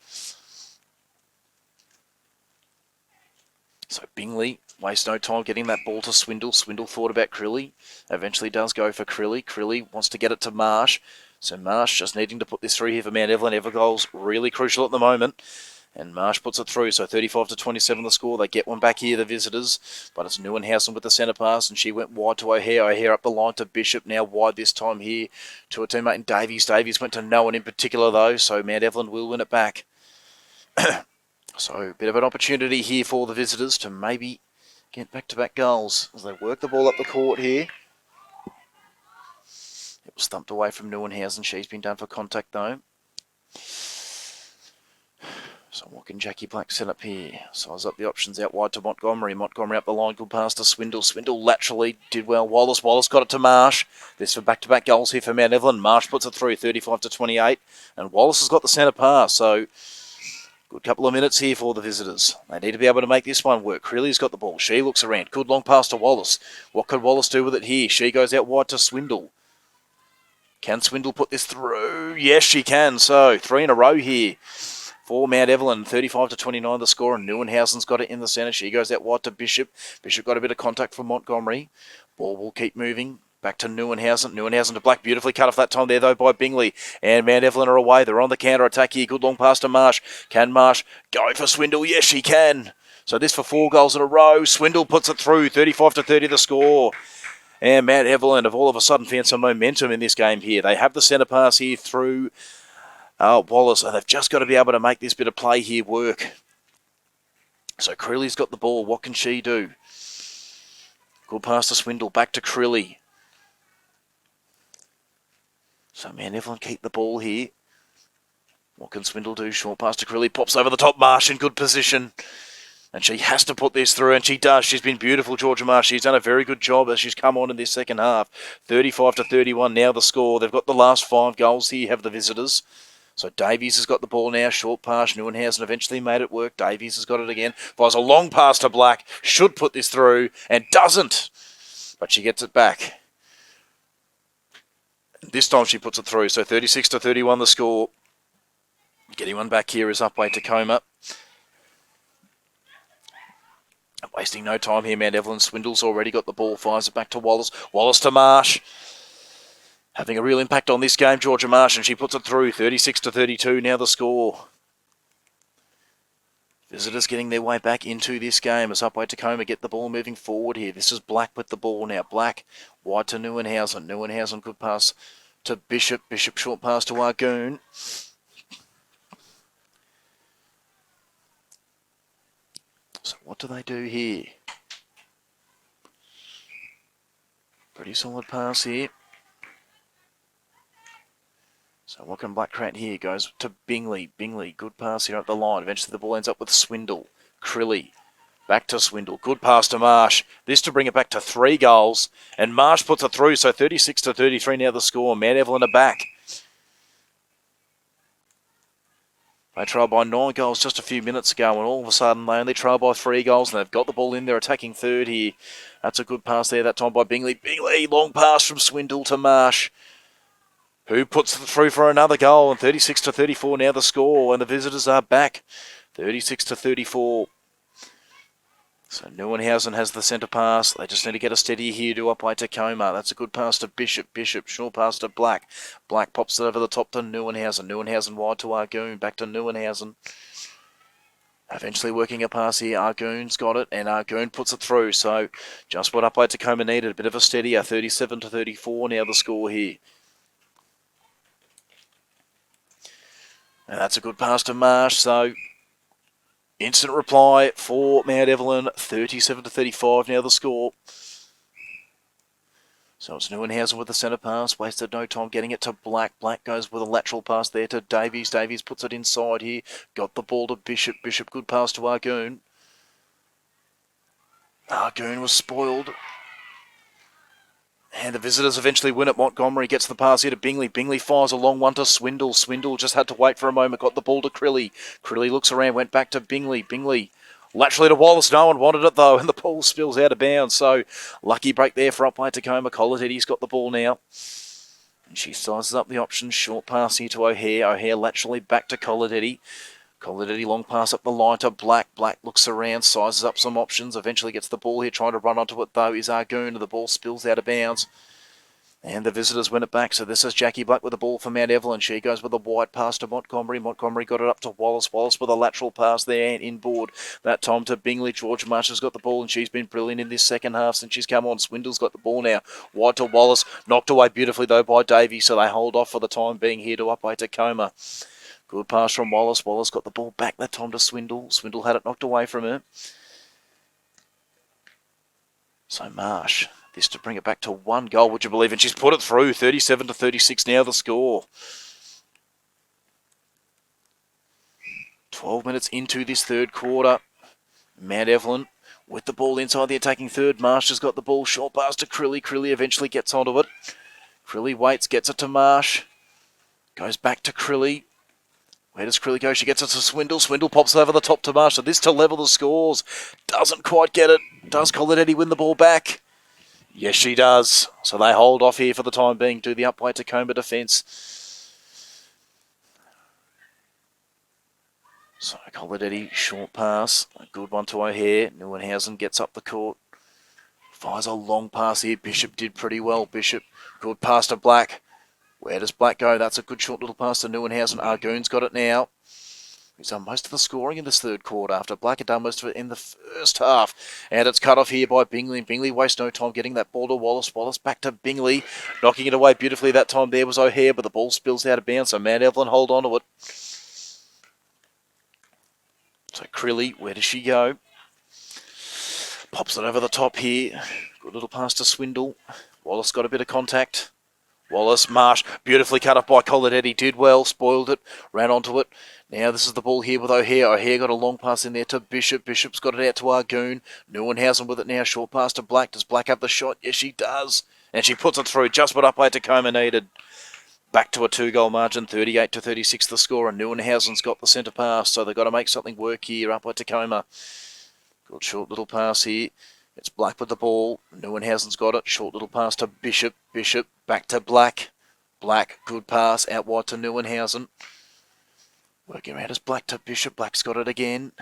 So Bingley wastes no time getting that ball to Swindle. Swindle thought about Crilly. Eventually does go for Crilly. Crilly wants to get it to Marsh. So Marsh just needing to put this through here for Mount Evelyn. Evergoal's really crucial at the moment. And Marsh puts it through. So 35-27 the score. They get one back here, the visitors. But it's Neuenhausen with the centre pass. And she went wide to O'Hare. O'Hare up the line to Bishop. Now wide this time here to a teammate in Davies. Davies went to no one in particular though. So Mount Evelyn will win it back. So a bit of an opportunity here for the visitors to maybe get back-to-back goals as they work the ball up the court here. It was thumped away from Neuenhausen. She's been done for contact though. So what can Jackie Black set up here? Size up the options out wide to Montgomery. Montgomery up the line. Good pass to Swindle. Swindle laterally did well. Wallace got it to Marsh. This for back-to-back goals here for Mount Evelyn. Marsh puts it through 35-28. And Wallace has got the centre pass. So good couple of minutes here for the visitors. They need to be able to make this one work. Crilly's got the ball. She looks around. Good long pass to Wallace. What could Wallace do with it here? She goes out wide to Swindle. Can Swindle put this through? Yes, she can. So 3 in a row here for Mount Evelyn. 35-29 the score, and Neuenhausen's got it in the centre. She goes out wide to Bishop. Bishop got a bit of contact from Montgomery. Ball will keep moving. Back to Neuenhausen. Neuenhausen to Black. Beautifully cut off that time there, though, by Bingley. And Mount Evelyn are away. They're on the counter-attack here. Good long pass to Marsh. Can Marsh go for Swindle? Yes, she can. So this for 4 goals in a row. Swindle puts it through. 35-30 the score. And Mount Evelyn have all of a sudden found some momentum in this game here. They have the centre pass here through Wallace, and they've just got to be able to make this bit of play here work. So Crilly's got the ball. What can she do? Good pass to Swindle. Back to Crilly. So Mount Evelyn keep the ball here. What can Swindle do? Short pass to Crilly. Pops over the top. Marsh in good position. And she has to put this through, and she does. She's been beautiful, Georgia Marsh. She's done a very good job as she's come on in this second half. 35-31 now the score. They've got the last 5 goals here, have the visitors. So Davies has got the ball now. Short pass. Neuenhausen eventually made it work. Davies has got it again. Fires a long pass to Black. Should put this through, and doesn't. But she gets it back. This time she puts it through. So 36-31 the score. Getting one back here is Upwey Tecoma. Wasting no time here, man. Evelyn Swindle's already got the ball, fires it back to Wallace. Wallace to Marsh. Having a real impact on this game, Georgia Marsh, and she puts it through, 36-32 now the score. Visitors getting their way back into this game as Upwey Tecoma get the ball moving forward here. This is Black with the ball now. Black wide to Neuenhausen. Neuenhausen good pass to Bishop. Bishop short pass to Argoon. So what do they do here? Pretty solid pass here. So what can Black create here? Goes to Bingley. Bingley, good pass here up the line. Eventually the ball ends up with Swindle. Crilly, back to Swindle. Good pass to Marsh. This to bring it back to 3 goals. And Marsh puts it through, so 36-33 now the score. Mount Evelyn are back. They trailed by 9 goals just a few minutes ago, and all of a sudden they only trail by 3 goals, and they've got the ball in there attacking third here. That's a good pass there that time by Bingley. Bingley, long pass from Swindle to Marsh, who puts it through for another goal, and 36-34 now the score, and the visitors are back, 36-34. So Neuenhausen has the centre pass. They just need to get a steady here to Upwey Tecoma. That's a good pass to Bishop. Bishop, short pass to Black. Black pops it over the top to Neuenhausen. Neuenhausen wide to Argoon. Back to Neuenhausen. Eventually working a pass here. Argoon's got it, and Argoon puts it through. So just what Upwey Tecoma needed. A bit of a steadier. 37-34 now the score here. And that's a good pass to Marsh. So instant reply for Mount Evelyn, 37-35 now the score. So it's Neuenhausen with the centre pass, wasted no time getting it to Black. Black goes with a lateral pass there to Davies. Davies puts it inside here, got the ball to Bishop. Bishop, good pass to Argoon. Argoon was spoiled. And the visitors eventually win it. Montgomery gets the pass here to Bingley. Bingley fires a long one to Swindle. Swindle just had to wait for a moment. Got the ball to Crilly. Crilly looks around, went back to Bingley. Bingley laterally to Wallace. No one wanted it though, and the ball spills out of bounds. So lucky break there for Upwey Tecoma. Colateddy's got the ball now. And she sizes up the options. Short pass here to O'Hare. O'Hare laterally back to Colateddy. Colateddy long pass up the line to Black. Black looks around, sizes up some options, eventually gets the ball here, trying to run onto it though is Argoon, and the ball spills out of bounds. And the visitors win it back, so this is Jackie Black with the ball for Mount Evelyn. She goes with a wide pass to Montgomery. Montgomery got it up to Wallace. Wallace with a lateral pass there and inboard. That time to Bingley. George Marsh has got the ball, and she's been brilliant in this second half since she's come on. Swindle's got the ball now. Wide to Wallace. Knocked away beautifully though by Davey, so they hold off for the time being here to Upwey Tecoma. Good pass from Wallace. Wallace got the ball back that time to Swindle. Swindle had it knocked away from her. So Marsh, this to bring it back to 1 goal, would you believe? And she's put it through, 37-36 now the score. 12 minutes into this third quarter. Mount Evelyn with the ball inside the attacking third. Marsh has got the ball, short pass to Crilly. Crilly eventually gets onto it. Crilly waits, gets it to Marsh. Goes back to Crilly. Where does Crilly go? She gets it to Swindle. Swindle pops over the top to Marsh. So this to level the scores. Doesn't quite get it. Does Colateddy win the ball back? Yes, she does. So they hold off here for the time being to the Upwey Tecoma defence. So Colateddy, short pass. A good one to O'Hare. Neuenhausen gets up the court. Fires a long pass here. Bishop did pretty well. Bishop, good pass to Black. Where does Black go? That's a good short little pass to Neuenhausen. Argoon's got it now. He's done most of the scoring in this third quarter after Black had done most of it in the first half. And it's cut off here by Bingley. Bingley wastes no time getting that ball to Wallace. Wallace back to Bingley. Knocking it away beautifully that time there was O'Hare, but the ball spills out of bounds. So Mount Evelyn hold on to it. So Crilly, where does she go? Pops it over the top here. Good little pass to Swindle. Wallace got a bit of contact. Wallace, Marsh, beautifully cut off by Colateddy, did well, spoiled it, ran onto it. Now this is the ball here with O'Hare. O'Hare got a long pass in there to Bishop. Bishop's got it out to Argoon. Neuenhausen with it now, short pass to Black. Does Black have the shot? Yes, she does. And she puts it through, just what Upwey Tecoma needed. Back to a 2-goal margin, 38-36 the score, and Neuenhausen's got the centre pass, so they've got to make something work here, Upwey Tecoma. Good short little pass here. It's Black with the ball. Neuenhausen's got it. Short little pass to Bishop. Bishop back to Black. Black, good pass out wide to Neuenhausen. Working around as Black to Bishop. Black's got it again.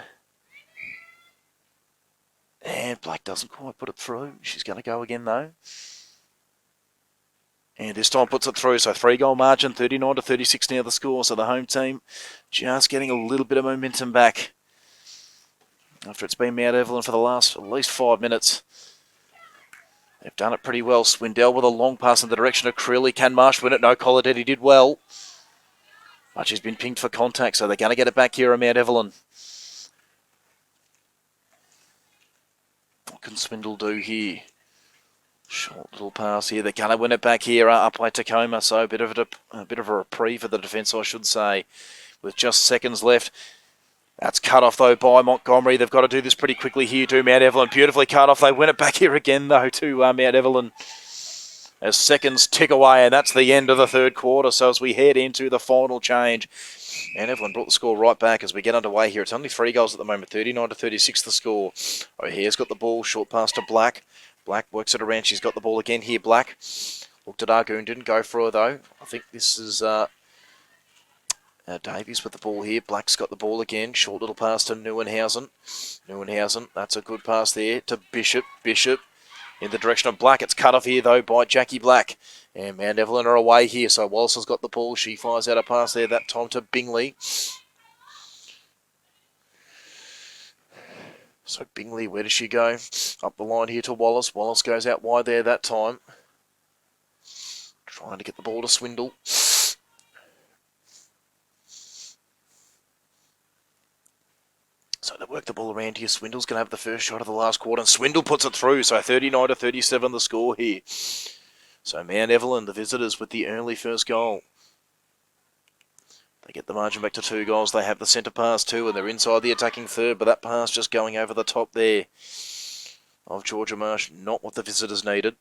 Black doesn't quite put it through. She's going to go again, though. And this time puts it through. So 3-goal margin, 39-36 now the score. So the home team just getting a little bit of momentum back after it's been Mount Evelyn for the last at least 5 minutes. They've done it pretty well. Swindell with a long pass in the direction of Crilly. Can Marsh win it? No, Coladetti did well. But she's been pinged for contact, so they're going to get it back here at Mount Evelyn. What can Swindell do here? Short little pass here. They're going to win it back here up by Tecoma. So a bit of a reprieve for the defence, I should say, with just seconds left. That's cut off, though, by Montgomery. They've got to do this pretty quickly here, do Mount Evelyn. Beautifully cut off. They win it back here again, though, to Mount Evelyn. As seconds tick away, and that's the end of the third quarter. So as we head into the final change, Mount Evelyn brought the score right back as we get underway here. It's only 3 goals at the moment, 39-36 the score. O'Hare's got the ball, short pass to Black. Black works it around. She's got the ball again here, Black. Looked at Argoon, didn't go for her, though. I think this is... Davies with the ball here. Black's got the ball again. Short little pass to Neuenhausen. That's a good pass there to Bishop. Bishop in the direction of Black. It's cut off here, though, by Jackie Black. And Mount Evelyn are away here. So Wallace has got the ball. She fires out a pass there, that time to Bingley. So Bingley, where does she go? Up the line here to Wallace. Wallace goes out wide there that time. Trying to get the ball to Swindell. So they work the ball around here. Swindell's going to have the first shot of the last quarter, and Swindell puts it through. So 39-37 the score here. So Mount Evelyn, the visitors, with the early first goal. They get the margin back to 2 goals. They have the centre pass too, and they're inside the attacking third, but that pass just going over the top there of Georgia Marsh. Not what the visitors needed.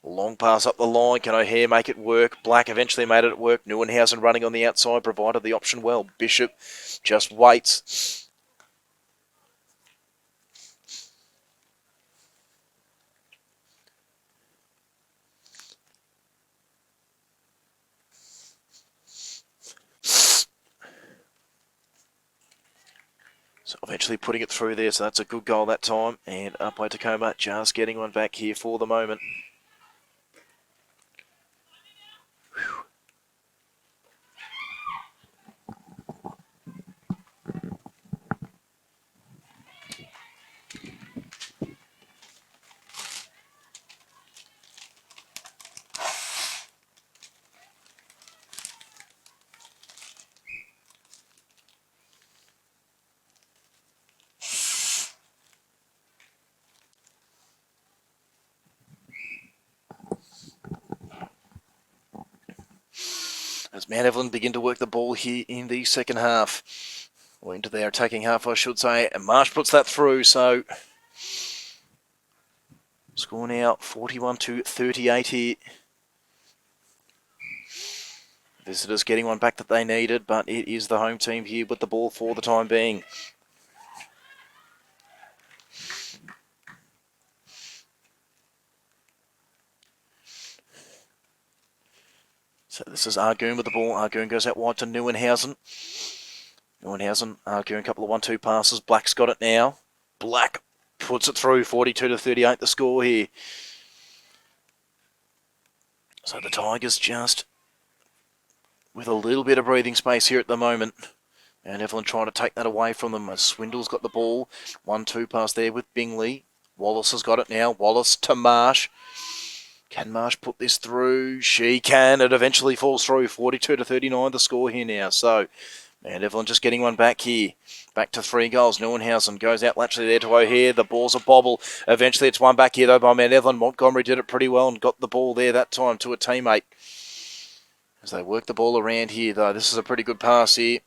Long pass up the line. Can O'Hare make it work? Black eventually made it work. Neuenhausen running on the outside provided the option well. Bishop just waits. So eventually putting it through there. So that's a good goal that time. And up by Tecoma, just getting one back here for the moment. As Mount Evelyn begin to work the ball here in the second half. Or into their attacking half, I should say. And Marsh puts that through, so... Score now 41-38 here. Visitors getting one back that they needed, but it is the home team here with the ball for the time being. So this is Argoon with the ball. Argoon goes out wide to Neuenhausen. Neuenhausen, Argoon, a couple of 1-2 passes. Black's got it now. Black puts it through, 42-38 the score here. So the Tigers just with a little bit of breathing space here at the moment. And Evelyn trying to take that away from them as Swindell's got the ball. 1-2 pass there with Bingley. Wallace has got it now. Wallace to Marsh. Can Marsh put this through? She can. It eventually falls through. 42-39 the score here now. So, Mount Evelyn just getting one back here. Back to 3 goals. Neuenhausen goes out laterally there to O'Hare. The ball's a bobble. Eventually it's one back here though by Mount Evelyn. Montgomery did it pretty well and got the ball there that time to a teammate. As they work the ball around here though. This is a pretty good pass here.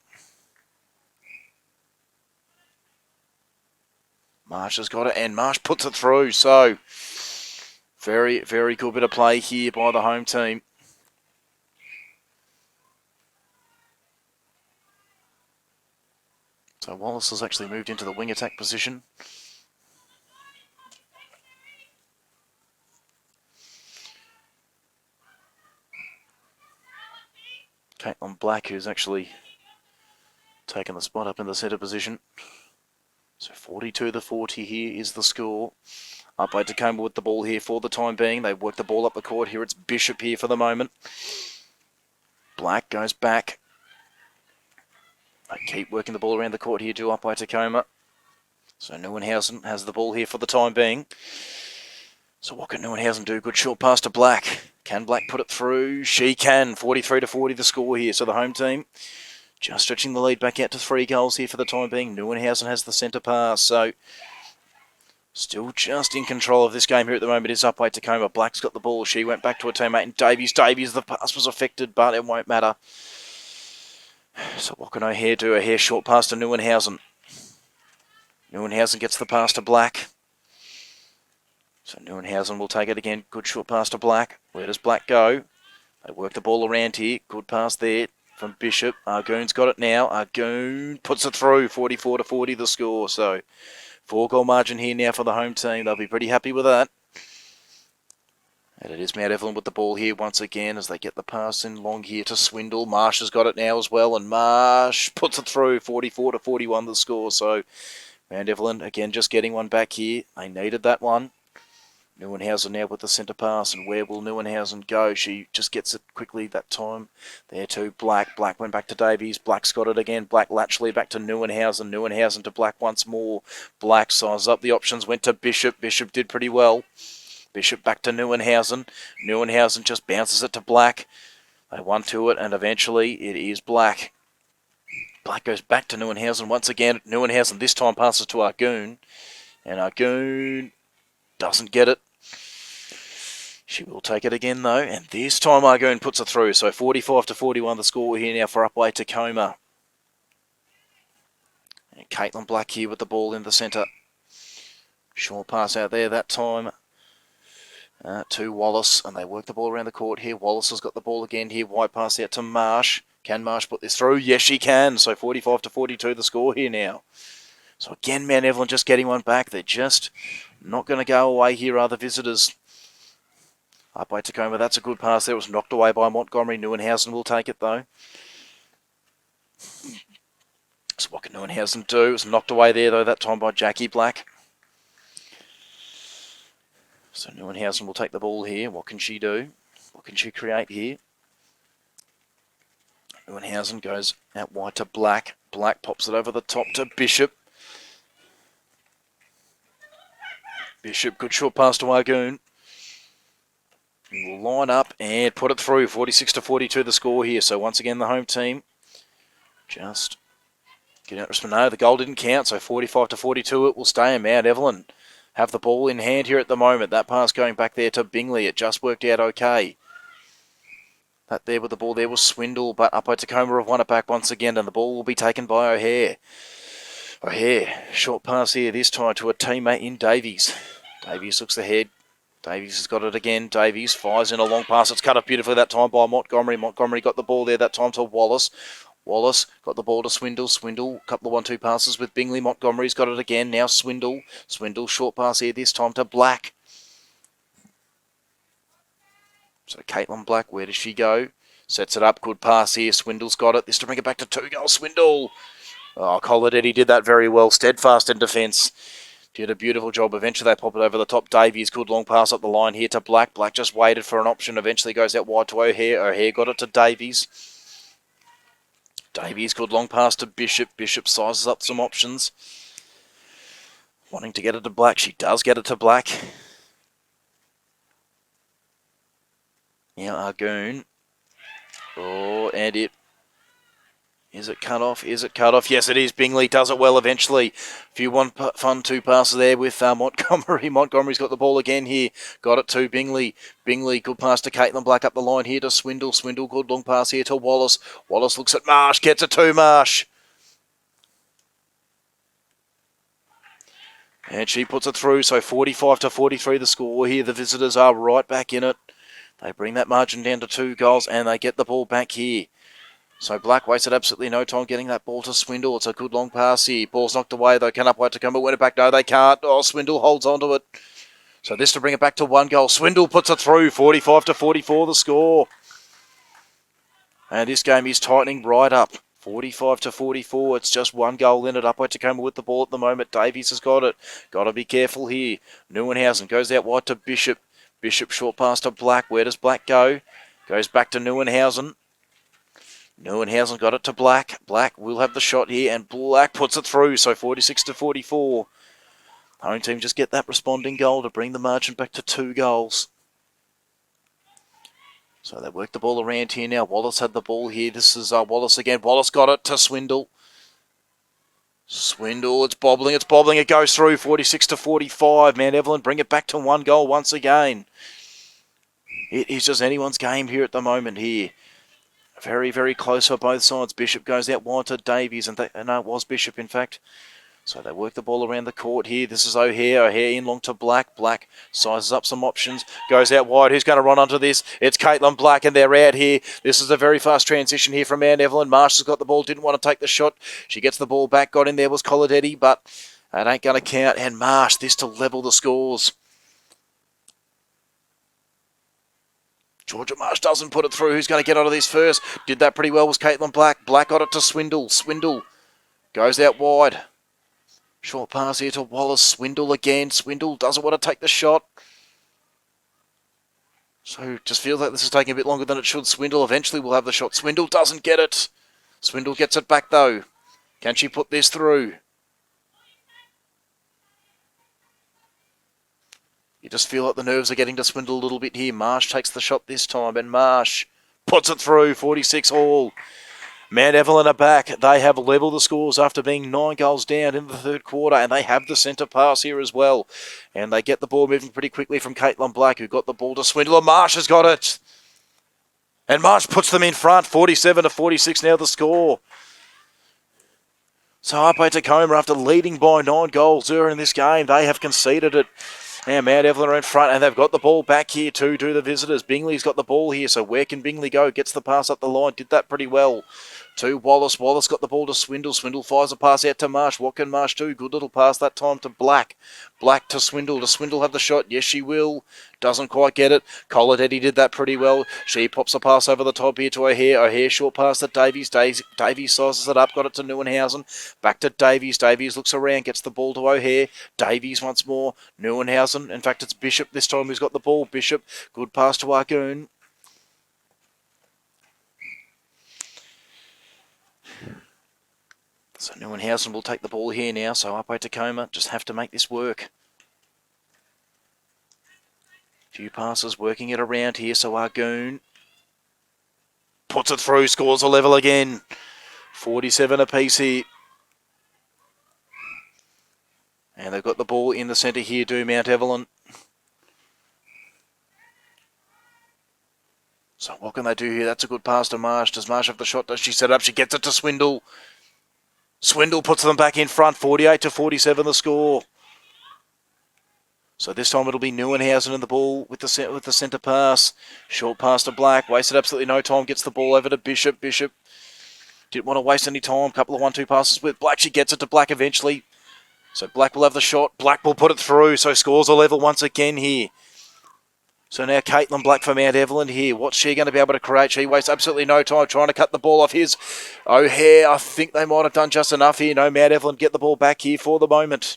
Marsh has got it and Marsh puts it through. So, very, very good bit of play here by the home team. So Wallace has actually moved into the wing attack position. Caitlin Black, who's actually taken the spot up in the centre position. So 42-40 here is the score. Upwey Tecoma with the ball here for the time being. They work the ball up the court here. It's Bishop here for the moment. Black goes back. They keep working the ball around the court here to Upwey Tecoma. So Neuenhausen has the ball here for the time being. So what can Neuenhausen do? Good short pass to Black. Can Black put it through? She can. 43-40 the score here. So the home team just stretching the lead back out to 3 goals here for the time being. Neuenhausen has the centre pass. So still just in control of this game here at the moment is Upwey Tecoma. Black's got the ball. She went back to her teammate in Davies. Davies, the pass was affected, but it won't matter. So what can O'Hare do? O'Hare short pass to Neuenhausen. Neuenhausen gets the pass to Black. So Neuenhausen will take it again. Good short pass to Black. Where does Black go? They work the ball around here. Good pass there from Bishop. Argoon's got it now. Argoon puts it through. 44-40 the score. So 4-goal margin here now for the home team. They'll be pretty happy with that. And it is Mount Evelyn with the ball here once again as they get the pass in long here to Swindle. Marsh has got it now as well. And Marsh puts it through. 44-41 the score. So Mount Evelyn again just getting one back here. They needed that one. Neuenhausen now with the centre pass, and where will Neuenhausen go? She just gets it quickly that time. There to Black. Black went back to Davies. Black's got it again. Black laterally back to Neuenhausen. Neuenhausen to Black once more. Black sizes up the options, went to Bishop. Bishop did pretty well. Bishop back to Neuenhausen. Neuenhausen just bounces it to Black. They won to it, and eventually it is Black. Black goes back to Neuenhausen once again. Neuenhausen this time passes to Argoon, and Argoon doesn't get it. She will take it again though, and this time Argoon puts it through. So 45-41 the score here now for Upwey Tecoma. And Caitlin Black here with the ball in the centre. Short pass out there that time to Wallace, and they work the ball around the court here. Wallace has got the ball again here. Wide pass out to Marsh. Can Marsh put this through? Yes, she can. So 45-42 the score here now. So again, Mount Evelyn just getting one back. They're just not going to go away here, are the visitors. Upwey Tecoma, that's a good pass there. It was knocked away by Montgomery. Neuenhausen will take it, though. So what can Neuenhausen do? It was knocked away there, though, that time by Jackie Black. So Neuenhausen will take the ball here. What can she do? What can she create here? Neuenhausen goes out wide to Black. Black pops it over the top to Bishop. Bishop, good short pass to Argoon. Will line up and put it through. 46-42 the score here. So once again, the home team just get out of no, the goal didn't count. So 45-42 it will stay. And Mount Evelyn have the ball in hand here at the moment. That pass going back there to Bingley. It just worked out okay. That there with the ball there was Swindle, but Upwey Tecoma have won it back once again, and the ball will be taken by O'Hare. O'Hare, short pass here this time to a teammate in Davies. Davies looks ahead. Davies has got it again. Davies fires in a long pass. It's cut off beautifully that time by Montgomery. Montgomery got the ball there that time to Wallace. Wallace got the ball to Swindle. Swindle, couple of 1-2 passes with Bingley. Montgomery's got it again. Now Swindle. Swindle, short pass here this time to Black. So Caitlin Black, where does she go? Sets it up. Good pass here. Swindle's got it. This to bring it back to 2 goals. Swindle. Oh, Coladetti did that very well. Steadfast in defence. Did a beautiful job. Eventually they pop it over the top. Davies, good long pass up the line here to Black. Black just waited for an option. Eventually goes out wide to O'Hare. O'Hare got it to Davies. Davies, good long pass to Bishop. Bishop sizes up some options. Wanting to get it to Black. She does get it to Black. Now Argoon. Oh, and it... Is it cut off? Is it cut off? Yes, it is. Bingley does it well eventually. A few fun 2 passes there with Montgomery. Montgomery's got the ball again here. Got it to Bingley. Bingley, good pass to Caitlin Black up the line here to Swindle. Swindle, good long pass here to Wallace. Wallace looks at Marsh. Gets it to Marsh. And she puts it through. So 45-43 the score here. The visitors are right back in it. They bring that margin down to 2 goals and they get the ball back here. So Black wasted absolutely no time getting that ball to Swindle. It's a good long pass here. Ball's knocked away though. Can Upwey Tecoma win it back? No, they can't. Oh, Swindle holds onto it. So this to bring it back to 1 goal. Swindle puts it through. 45-44 the score. And this game is tightening right up. 45-44. It's just one goal in it. Upwey Tecoma with the ball at the moment. Davies has got it. Got to be careful here. Neuenhausen goes out wide to Bishop. Bishop short pass to Black. Where does Black go? Goes back to Neuenhausen. Neuenhausen got it to Black. Black will have the shot here, and Black puts it through. So 46-44. Home team just get that responding goal to bring the margin back to 2 goals. So they work the ball around here now. Wallace had the ball here. This is Wallace again. Wallace got it to Swindle. Swindle, it's bobbling. It goes through. 46-45. Man, Evelyn bring it back to 1 goal once again. It is just anyone's game here at the moment here. Very, very close on both sides. Bishop goes out wide to Davies. And no, it was Bishop, in fact. So they work the ball around the court here. This is O'Hare. O'Hare in long to Black. Black sizes up some options. Goes out wide. Who's going to run onto this? It's Caitlin Black, and they're out here. This is a very fast transition here from Mount Evelyn. Marsh has got the ball. Didn't want to take the shot. She gets the ball back. Got in there was Coladetti, but it ain't going to count. And Marsh, this to level the scores. Georgia Marsh doesn't put it through. Who's going to get out of this first? Did that pretty well was Caitlin Black. Black got it to Swindle. Swindle goes out wide. Short pass here to Wallace. Swindle again. Swindle doesn't want to take the shot. So just feels like this is taking a bit longer than it should. Swindle eventually will have the shot. Swindle doesn't get it. Swindle gets it back though. Can she put this through? You just feel like the nerves are getting to Swindle a little bit here. Marsh takes the shot this time, and Marsh puts it through. 46 all. Mount Evelyn are back. They have levelled the scores after being 9 goals down in the 3rd quarter, and they have the centre pass here as well. And they get the ball moving pretty quickly from Caitlin Black, who got the ball to Swindle. Marsh has got it. And Marsh puts them in front. 47-46 now the score. So Upwey Tecoma, after leading by 9 goals during this game, they have conceded it. Now Mount Evelyn are in front, and they've got the ball back here too, to the visitors. Bingley's got the ball here, so where can Bingley go? Gets the pass up the line, did that pretty well. To Wallace. Wallace got the ball to Swindle. Swindle fires a pass out to Marsh. What can Marsh do? Good little pass that time to Black. Black to Swindle. Does Swindle have the shot? Yes, she will. Doesn't quite get it. Coladetti did that pretty well. She pops a pass over the top here to O'Hare. O'Hare short pass to Davies. Davies sizes it up. Got it to Neuenhausen. Back to Davies. Davies looks around. Gets the ball to O'Hare. Davies once more. Neuenhausen. In fact, it's Bishop this time who's got the ball. Bishop. Good pass to Argoon. So Neuenhausen will take the ball here now. So Upwey Tecoma just have to make this work. Few passes working it around here. So Argoon puts it through. Scores a level again. 47 apiece here. And they've got the ball in the centre here, do Mount Evelyn. So what can they do here? That's a good pass to Marsh. Does Marsh have the shot? Does she set it up? She gets it to Swindle. Swindle puts them back in front. 48-47 the score. So this time it'll be Neuenhausen in the ball with the centre pass. Short pass to Black. Wasted absolutely no time. Gets the ball over to Bishop. Bishop didn't want to waste any time. Couple of 1-2 passes with Black. She gets it to Black eventually. So Black will have the shot. Black will put it through. So scores a level once again here. So now Caitlin Black for Mount Evelyn here. What's she going to be able to create? She wastes absolutely no time trying to cut the ball off his O'Hare. I think they might have done just enough here. No, Mount Evelyn get the ball back here for the moment.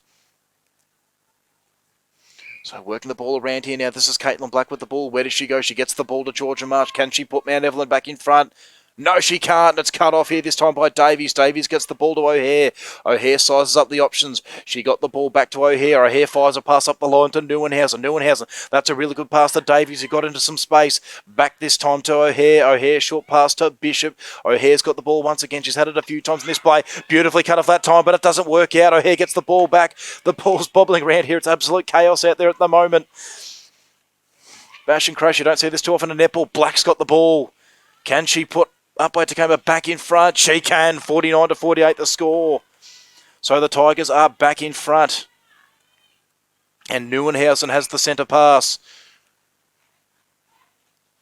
So working the ball around here now. This is Caitlin Black with the ball. Where does she go? She gets the ball to Georgia Marsh. Can she put Mount Evelyn back in front? No, she can't. It's cut off here this time by Davies. Davies gets the ball to O'Hare. O'Hare sizes up the options. She got the ball back to O'Hare. O'Hare fires a pass up the line to Neuenhausen. Neuenhausen, that's a really good pass to Davies, who got into some space. Back this time to O'Hare. O'Hare short pass to Bishop. O'Hare's got the ball once again. She's had it a few times in this play. Beautifully cut off that time, but it doesn't work out. O'Hare gets the ball back. The ball's bobbling around here. It's absolute chaos out there at the moment. Bash and crash. You don't see this too often in netball. Black's got the ball. Can she put Upwey Tecoma back in front? She can. 49-48 the score. So the Tigers are back in front. And Neuenhausen has the centre pass.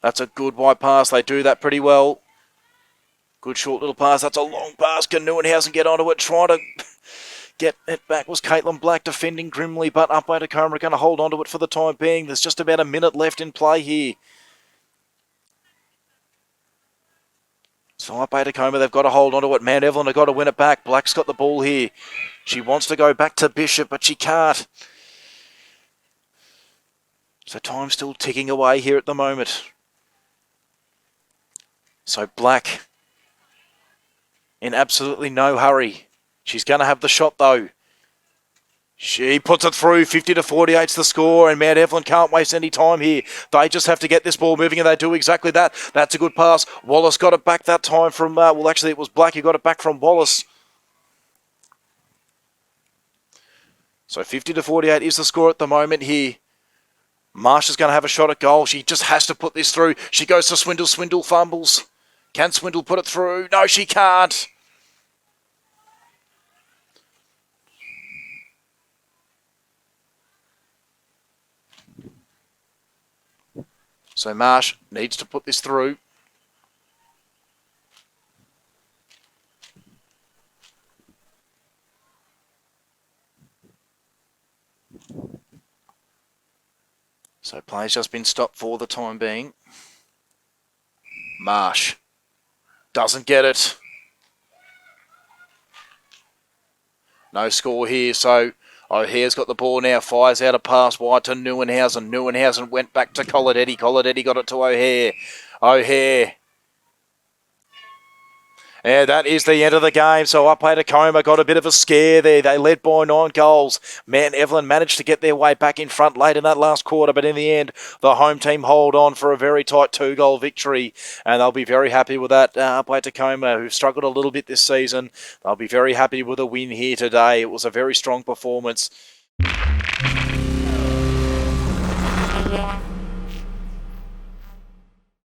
That's a good wide pass. They do that pretty well. Good short little pass. That's a long pass. Can Neuenhausen get onto it? Trying to get it back was Caitlin Black defending grimly, but Upwey Tecoma are going to hold onto it for the time being. There's just about a minute left in play here. So up Tecoma, they've got to hold on to it. Mount Evelyn have got to win it back. Black's got the ball here. She wants to go back to Bishop, but she can't. So time's still ticking away here at the moment. So Black in absolutely no hurry. She's going to have the shot though. She puts it through. 50-48's the score, and Mount Evelyn can't waste any time here. They just have to get this ball moving, and they do exactly that. That's a good pass. Wallace got it back that time from, well, actually, it was Black who got it back from Wallace. So 50-48 is the score at the moment here. Marsha's going to have a shot at goal. She just has to put this through. She goes to Swindle. Swindle fumbles. Can Swindle put it through? No, she can't. So Marsh needs to put this through. So play's just been stopped for the time being. Marsh doesn't get it. No score here, so O'Hare's got the ball now, fires out a pass wide to Neuenhausen. Neuenhausen went back to Coladetti. Coladetti got it to O'Hare. O'Hare. Yeah, that is the end of the game. So up Tecoma got a bit of a scare there. They led by 9 goals. Mount Evelyn managed to get their way back in front late in that last quarter, but in the end, the home team hold on for a very tight 2-goal victory, and they'll be very happy with that. Up Tecoma, who've struggled a little bit this season, they'll be very happy with a win here today. It was a very strong performance.